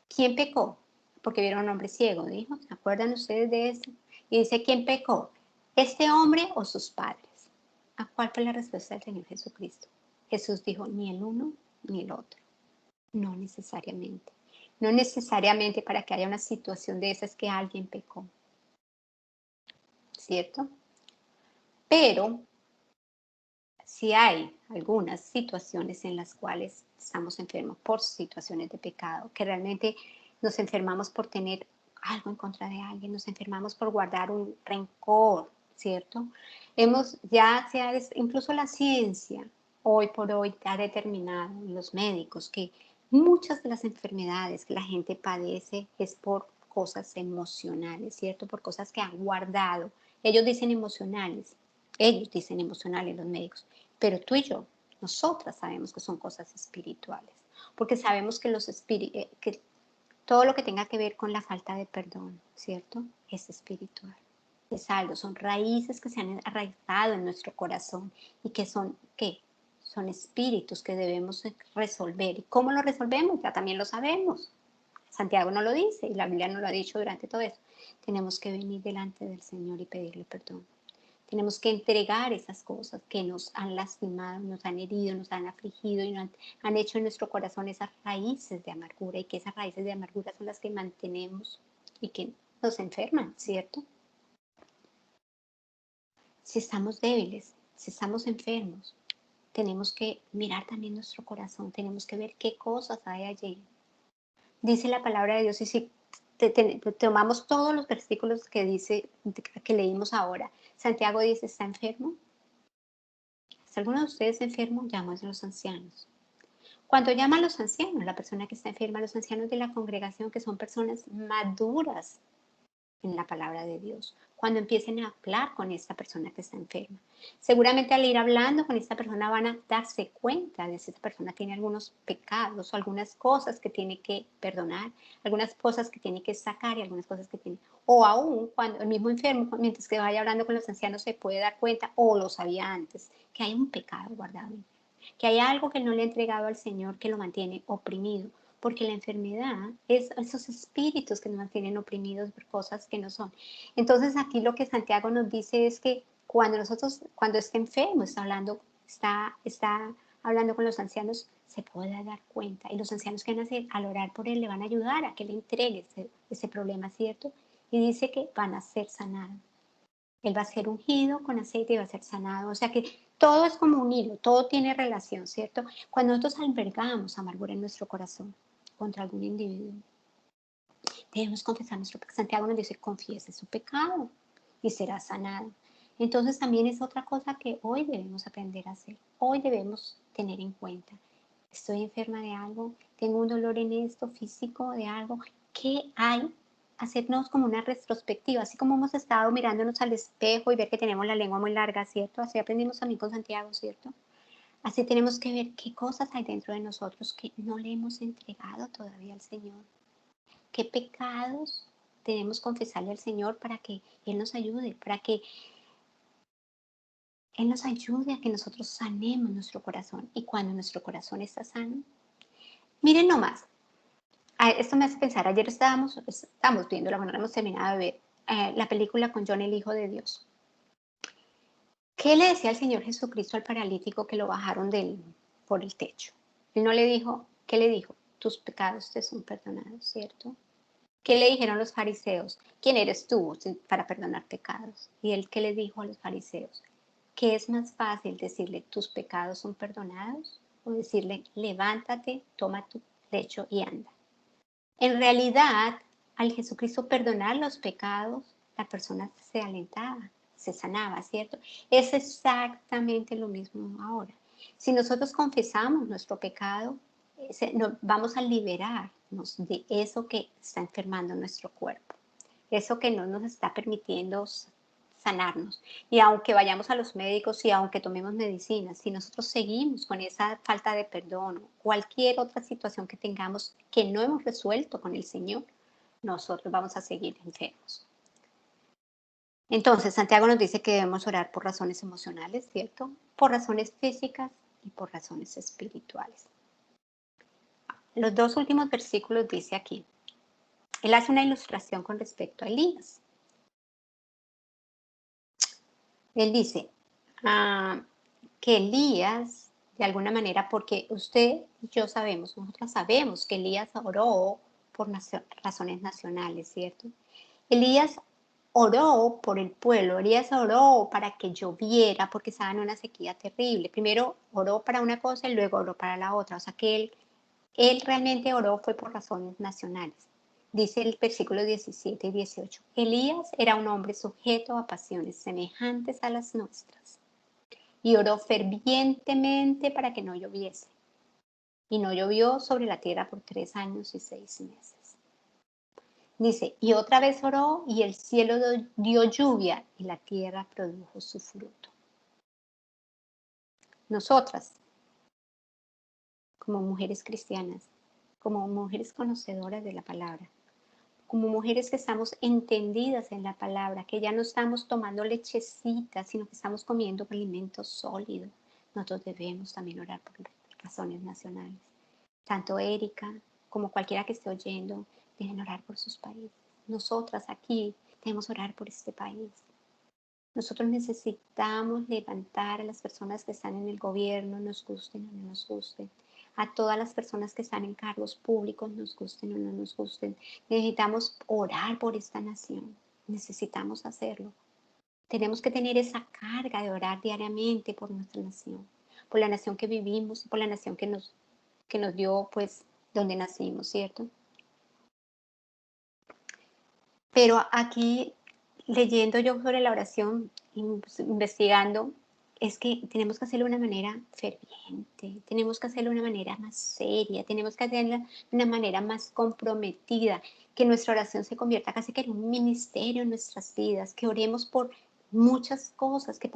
¿quién pecó? Porque vieron a un hombre ciego, dijo. ¿Se acuerdan ustedes de eso? Y dice, ¿quién pecó? ¿Este hombre o sus padres? ¿A cuál fue la respuesta del Señor Jesucristo? Jesús dijo, ni el uno ni el otro. No necesariamente. No necesariamente para que haya una situación de esas que alguien pecó. ¿Cierto? Pero si hay algunas situaciones en las cuales estamos enfermos por situaciones de pecado, que realmente nos enfermamos por tener algo en contra de alguien, nos enfermamos por guardar un rencor, ¿cierto? Incluso la ciencia, hoy por hoy, ha determinado, los médicos, que muchas de las enfermedades que la gente padece es por cosas emocionales, ¿cierto? Por cosas que han guardado. Ellos dicen emocionales los médicos, pero tú y yo, nosotras sabemos que son cosas espirituales, porque sabemos que que todo lo que tenga que ver con la falta de perdón, ¿cierto? Es espiritual. Es algo, son raíces que se han arraigado en nuestro corazón y que son, ¿qué? Son espíritus que debemos resolver. ¿Y cómo lo resolvemos? Ya también lo sabemos. Santiago no lo dice y la Biblia no lo ha dicho durante todo eso. Tenemos que venir delante del Señor y pedirle perdón. Tenemos que entregar esas cosas que nos han lastimado, nos han herido, nos han afligido y han hecho en nuestro corazón esas raíces de amargura, y que esas raíces de amargura son las que mantenemos y que nos enferman, ¿cierto? Si estamos débiles, si estamos enfermos, tenemos que mirar también nuestro corazón, tenemos que ver qué cosas hay allí. Dice la palabra de Dios, y si tomamos todos los versículos que leímos ahora, Santiago dice, ¿está enfermo? Si alguno de ustedes es enfermo, llama a los ancianos. Cuando llama a los ancianos, la persona que está enferma, los ancianos de la congregación, que son personas maduras en la palabra de Dios, cuando empiecen a hablar con esta persona que está enferma. Seguramente al ir hablando con esta persona van a darse cuenta de si esta persona tiene algunos pecados o algunas cosas que tiene que perdonar, algunas cosas que tiene que sacar y algunas cosas que tiene. O aún cuando el mismo enfermo, mientras que vaya hablando con los ancianos, se puede dar cuenta, o lo sabía antes, que hay un pecado guardado, que hay algo que no le ha entregado al Señor que lo mantiene oprimido. Porque la enfermedad es esos espíritus que nos mantienen oprimidos por cosas que no son. Entonces aquí lo que Santiago nos dice es que cuando esté enfermo, está hablando con los ancianos, se pueda dar cuenta. Y los ancianos que van a hacer, al orar por él, le van a ayudar a que le entregue ese problema, ¿cierto? Y dice que van a ser sanados. Él va a ser ungido con aceite y va a ser sanado. O sea que todo es como un hilo, todo tiene relación, ¿cierto? Cuando nosotros albergamos amargura en nuestro corazón contra algún individuo, debemos confesar nuestro pecado. Santiago nos dice, confiese su pecado y será sanado. Entonces también es otra cosa que hoy debemos aprender a hacer. Hoy debemos tener en cuenta. Estoy enferma de algo, tengo un dolor en esto físico de algo. ¿Qué hay? Hacernos como una retrospectiva, así como hemos estado mirándonos al espejo y ver que tenemos la lengua muy larga, ¿cierto? Así aprendimos también con Santiago, ¿cierto? Así tenemos que ver qué cosas hay dentro de nosotros que no le hemos entregado todavía al Señor. ¿Qué pecados debemos confesarle al Señor para que Él nos ayude, para que Él nos ayude a que nosotros sanemos nuestro corazón? Y cuando nuestro corazón está sano, miren nomás, esto me hace pensar, ayer estábamos viendo, bueno, hemos terminado de ver la película con John, el Hijo de Dios. ¿Qué le decía el Señor Jesucristo al paralítico que lo bajaron por el techo? Él no le dijo, ¿qué le dijo? Tus pecados te son perdonados, ¿cierto? ¿Qué le dijeron los fariseos? ¿Quién eres tú para perdonar pecados? Y él, ¿qué le dijo a los fariseos? ¿Qué es más fácil decirle, tus pecados son perdonados? O decirle, levántate, toma tu lecho y anda. En realidad, al Jesucristo perdonar los pecados, la persona se alentaba, se sanaba, ¿cierto? Es exactamente lo mismo ahora. Si nosotros confesamos nuestro pecado, vamos a liberarnos de eso que está enfermando nuestro cuerpo, eso que no nos está permitiendo sanarnos. Y aunque vayamos a los médicos y aunque tomemos medicinas, si nosotros seguimos con esa falta de perdón, cualquier otra situación que tengamos que no hemos resuelto con el Señor, nosotros vamos a seguir enfermos. Entonces, Santiago nos dice que debemos orar por razones emocionales, ¿cierto? Por razones físicas y por razones espirituales. Los dos últimos versículos dice aquí, él hace una ilustración con respecto a Elías. Él dice que Elías, de alguna manera, porque usted y yo sabemos, nosotros sabemos que Elías oró por razones nacionales, ¿cierto? Elías oró por el pueblo, Elías oró para que lloviera porque estaba en una sequía terrible. Primero oró para una cosa y luego oró para la otra. O sea que él realmente oró fue por razones nacionales. Dice el versículo 17 y 18. Elías era un hombre sujeto a pasiones semejantes a las nuestras y oró fervientemente para que no lloviese. Y no llovió sobre la tierra por 3 años y 6 meses. Dice, y otra vez oró y el cielo dio lluvia y la tierra produjo su fruto. Nosotras, como mujeres cristianas, como mujeres conocedoras de la palabra, como mujeres que estamos entendidas en la palabra, que ya no estamos tomando lechecita, sino que estamos comiendo alimento sólido, nosotros debemos también orar por razones nacionales. Tanto Erika como cualquiera que esté oyendo deben orar por sus países. Nosotras aquí debemos orar por este país. Nosotros necesitamos levantar a las personas que están en el gobierno, nos gusten o no nos gusten. A todas las personas que están en cargos públicos, nos gusten o no nos gusten. Necesitamos orar por esta nación. Necesitamos hacerlo. Tenemos que tener esa carga de orar diariamente por nuestra nación. Por la nación que vivimos y por la nación que nos dio, pues, donde nacimos, ¿cierto? Pero aquí, leyendo yo sobre la oración, investigando, es que tenemos que hacerlo de una manera ferviente, tenemos que hacerlo de una manera más seria, tenemos que hacerlo de una manera más comprometida, que nuestra oración se convierta casi que en un ministerio en nuestras vidas, que oremos por muchas cosas, que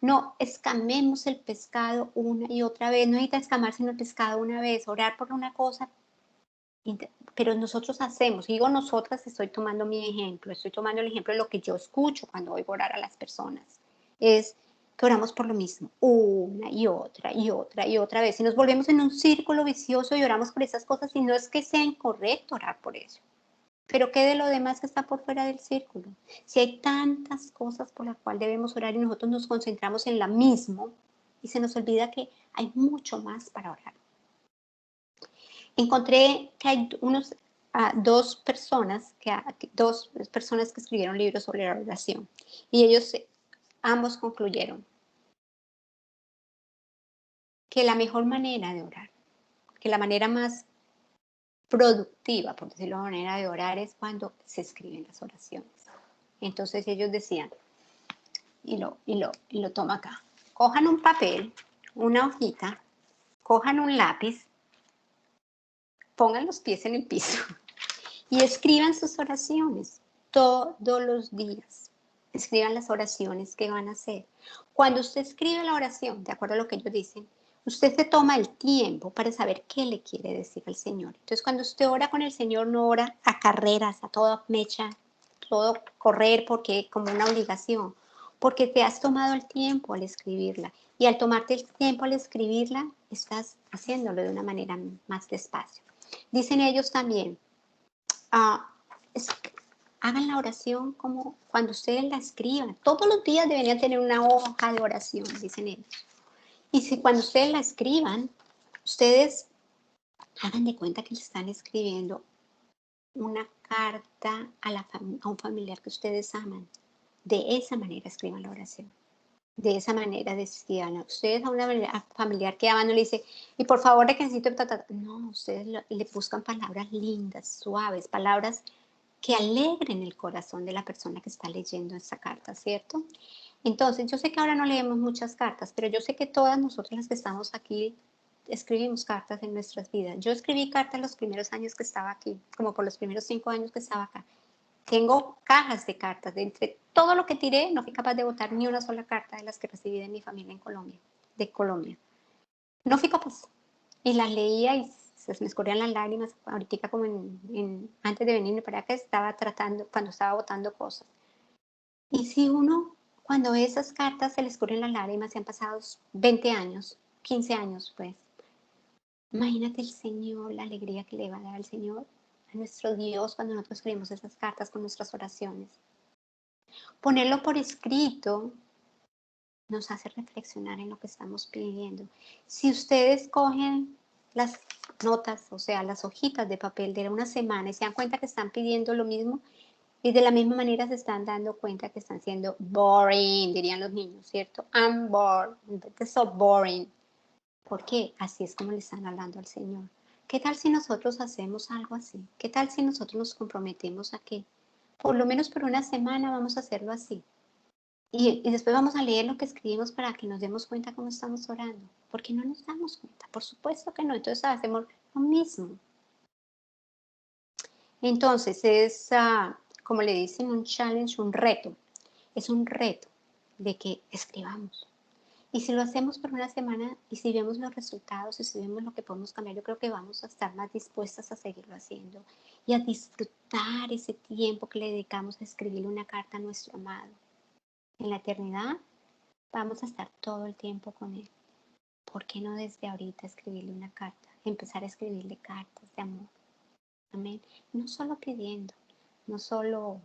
no escamemos el pescado una y otra vez, no necesita escamarse el pescado una vez, orar por una cosa, pero nosotros hacemos, digo nosotras, estoy tomando mi ejemplo, estoy tomando el ejemplo de lo que yo escucho cuando oigo orar a las personas, es que oramos por lo mismo, una y otra y otra y otra vez, y nos volvemos en un círculo vicioso y oramos por esas cosas, y no es que sea incorrecto orar por eso, pero ¿qué de lo demás que está por fuera del círculo? Si hay tantas cosas por las cuales debemos orar y nosotros nos concentramos en la misma, y se nos olvida que hay mucho más para orar. Encontré que hay dos personas que escribieron libros sobre la oración y ellos ambos concluyeron que la mejor manera de orar, que la manera más productiva, por decirlo de una manera, de orar es cuando se escriben las oraciones. Entonces ellos decían, y lo toma acá, cojan un papel, una hojita, cojan un lápiz, pongan los pies en el piso y escriban sus oraciones todos los días. Escriban las oraciones que van a hacer. Cuando usted escribe la oración, de acuerdo a lo que ellos dicen, usted se toma el tiempo para saber qué le quiere decir al Señor. Entonces, cuando usted ora con el Señor, no ora a carreras, a toda mecha, todo correr porque como una obligación, porque te has tomado el tiempo al escribirla. Y al tomarte el tiempo al escribirla, estás haciéndolo de una manera más despacio. Dicen ellos también, hagan la oración como cuando ustedes la escriban. Todos los días deberían tener una hoja de oración, dicen ellos. Y si cuando ustedes la escriban, ustedes hagan de cuenta que le están escribiendo una carta a un familiar que ustedes aman. De esa manera escriban la oración. De esa manera escriban. Ustedes a una familiar que aman no le dice, y por favor necesito... No, ustedes le buscan palabras lindas, suaves, palabras que alegren el corazón de la persona que está leyendo esa carta, ¿cierto? Entonces, yo sé que ahora no leemos muchas cartas, pero yo sé que todas nosotras las que estamos aquí escribimos cartas en nuestras vidas. Yo escribí cartas los primeros años que estaba aquí, como por los primeros 5 años que estaba acá. Tengo cajas de cartas. De entre todo lo que tiré, no fui capaz de botar ni una sola carta de las que recibí de mi familia en Colombia, de Colombia. No fui capaz. Y las leía y se me escurrían las lágrimas. Ahorita como antes de venirme para acá estaba tratando, cuando estaba botando cosas. Y si uno, cuando esas cartas se le escurren las lágrimas, se han pasado 20 años, 15 años, pues, imagínate el Señor, la alegría que le va a dar al Señor, a nuestro Dios, cuando nosotros escribimos esas cartas con nuestras oraciones. Ponerlo por escrito nos hace reflexionar en lo que estamos pidiendo. Si ustedes cogen las notas, o sea, las hojitas de papel de una semana y se dan cuenta que están pidiendo lo mismo, y de la misma manera se están dando cuenta que están siendo boring, dirían los niños, ¿cierto? I'm bored, it's so boring. ¿Por qué? Así es como le están hablando al Señor. ¿Qué tal si nosotros hacemos algo así? ¿Qué tal si nosotros nos comprometemos a que por lo menos por una semana vamos a hacerlo así? Y después vamos a leer lo que escribimos para que nos demos cuenta cómo estamos orando. ¿Por qué no nos damos cuenta? Por supuesto que no. Entonces hacemos lo mismo. Entonces es, como le dicen, un challenge, un reto. Es un reto de que escribamos. Y si lo hacemos por una semana y si vemos los resultados y si vemos lo que podemos cambiar, yo creo que vamos a estar más dispuestas a seguirlo haciendo y a disfrutar ese tiempo que le dedicamos a escribirle una carta a nuestro amado. En la eternidad vamos a estar todo el tiempo con él. ¿Por qué no desde ahorita escribirle una carta? Empezar a escribirle cartas de amor. Amén. No solo pidiendo, no solo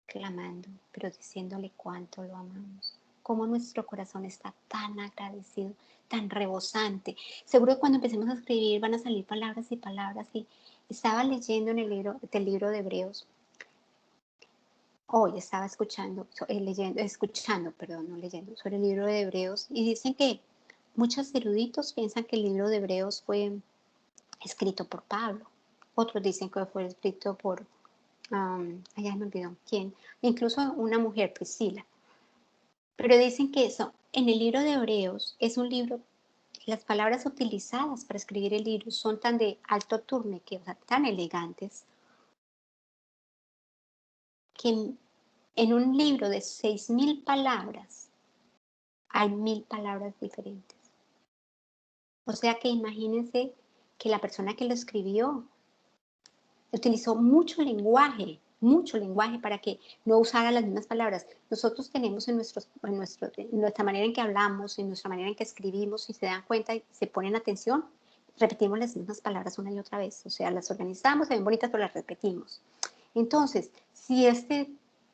clamando, pero diciéndole cuánto lo amamos. Cómo nuestro corazón está tan agradecido, tan rebosante. Seguro que cuando empecemos a escribir van a salir palabras y palabras. Y estaba leyendo en el libro de Hebreos. Hoy estaba escuchando sobre el libro de Hebreos. Y dicen que muchos eruditos piensan que el libro de Hebreos fue escrito por Pablo. Otros dicen que fue escrito por, ya me olvidó quién, incluso una mujer, Priscila. Pero dicen que eso, en el libro de Hebreos, es un libro, las palabras utilizadas para escribir el libro son tan de alto turne, o sea, tan elegantes, que en un libro de 6,000 palabras hay 1,000 palabras diferentes. O sea que imagínense que la persona que lo escribió utilizó mucho lenguaje para que no usara las mismas palabras. Nosotros tenemos en nuestra manera en que hablamos, en nuestra manera en que escribimos, si se dan cuenta y se ponen atención, repetimos las mismas palabras una y otra vez. O sea, las organizamos, se ven bonitas, pero las repetimos. Entonces, si esta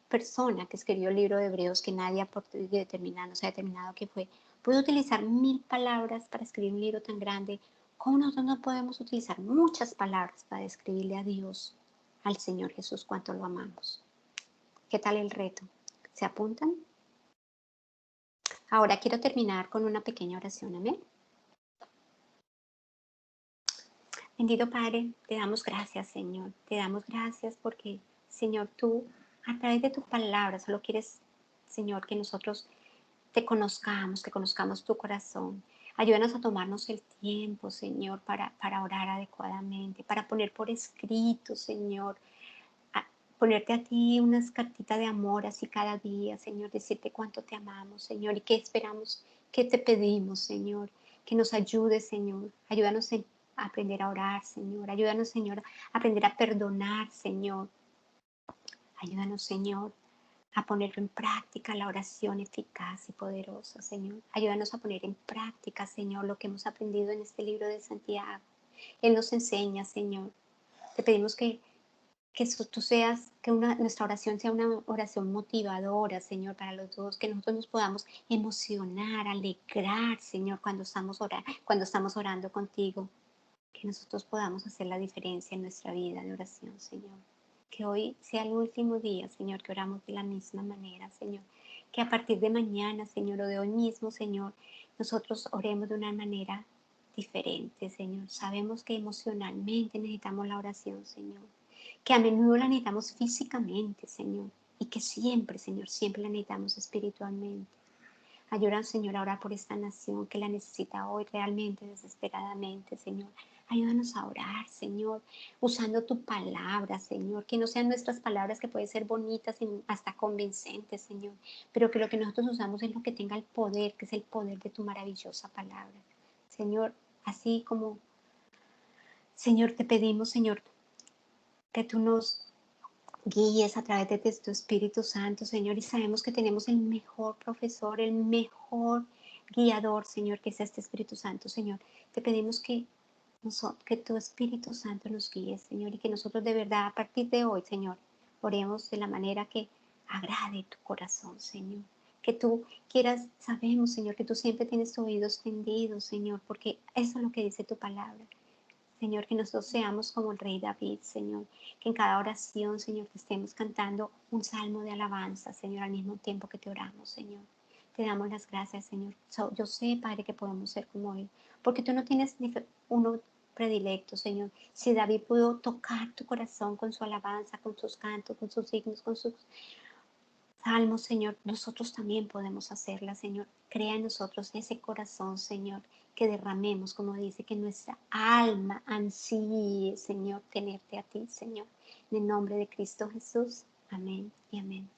persona que escribió el libro de Hebreos, que nadie no se ha determinado que fue, puede utilizar 1000 palabras para escribir un libro tan grande. ¿Cómo nosotros no podemos utilizar muchas palabras para describirle a Dios, al Señor Jesús, cuánto lo amamos? ¿Qué tal el reto? ¿Se apuntan? Ahora quiero terminar con una pequeña oración. Amén. Bendito Padre, te damos gracias, Señor. Te damos gracias porque, Señor, tú a través de tu palabra solo quieres, Señor, que nosotros te conozcamos, que conozcamos tu corazón. Ayúdanos a tomarnos el tiempo, Señor, para orar adecuadamente, para poner por escrito, Señor, a ponerte a ti unas cartitas de amor así cada día, Señor, decirte cuánto te amamos, Señor, y qué esperamos, qué te pedimos, Señor, que nos ayudes, Señor. Ayúdanos a aprender a orar, Señor. Ayúdanos, Señor, a aprender a perdonar, Señor. Ayúdanos, Señor, a poner en práctica la oración eficaz y poderosa, Señor. Ayúdanos a poner en práctica, Señor, lo que hemos aprendido en este libro de Santiago. Él nos enseña, Señor. Te pedimos que tú seas, que nuestra oración sea una oración motivadora, Señor, para los dos, que nosotros nos podamos emocionar, alegrar, Señor, cuando estamos orando contigo, que nosotros podamos hacer la diferencia en nuestra vida de oración, Señor. Que hoy sea el último día, Señor, que oramos de la misma manera, Señor. Que a partir de mañana, Señor, o de hoy mismo, Señor, nosotros oremos de una manera diferente, Señor. Sabemos que emocionalmente necesitamos la oración, Señor. Que a menudo la necesitamos físicamente, Señor. Y que siempre, Señor, siempre la necesitamos espiritualmente. Ayúdanos, Señor, a orar por esta nación que la necesita hoy realmente, desesperadamente, Señor. Ayúdanos a orar, Señor, usando tu palabra, Señor. Que no sean nuestras palabras que pueden ser bonitas y hasta convincentes, Señor. Pero que lo que nosotros usamos es lo que tenga el poder, que es el poder de tu maravillosa palabra. Señor, así como, Señor, te pedimos, Señor, que tú nos guíes a través de tu Espíritu Santo, Señor, y sabemos que tenemos el mejor profesor, el mejor guiador, Señor, que es este Espíritu Santo, Señor. Te pedimos que tu Espíritu Santo nos guíe, Señor, y que nosotros de verdad, a partir de hoy, Señor, oremos de la manera que agrade tu corazón, Señor. Que tú quieras, sabemos, Señor, que tú siempre tienes tu oído extendido, Señor, porque eso es lo que dice tu palabra. Señor, que nosotros seamos como el rey David, Señor, que en cada oración, Señor, te estemos cantando un salmo de alabanza, Señor, al mismo tiempo que te oramos, Señor. Te damos las gracias, Señor. Yo sé, Padre, que podemos ser como Él, porque tú no tienes uno predilecto, Señor. Si David pudo tocar tu corazón con su alabanza, con sus cantos, con sus signos, con sus salmos, Señor, nosotros también podemos hacerla, Señor. Crea en nosotros ese corazón, Señor, que derramemos, como dice, que nuestra alma ansíe, Señor, tenerte a ti, Señor. En el nombre de Cristo Jesús. Amén y amén.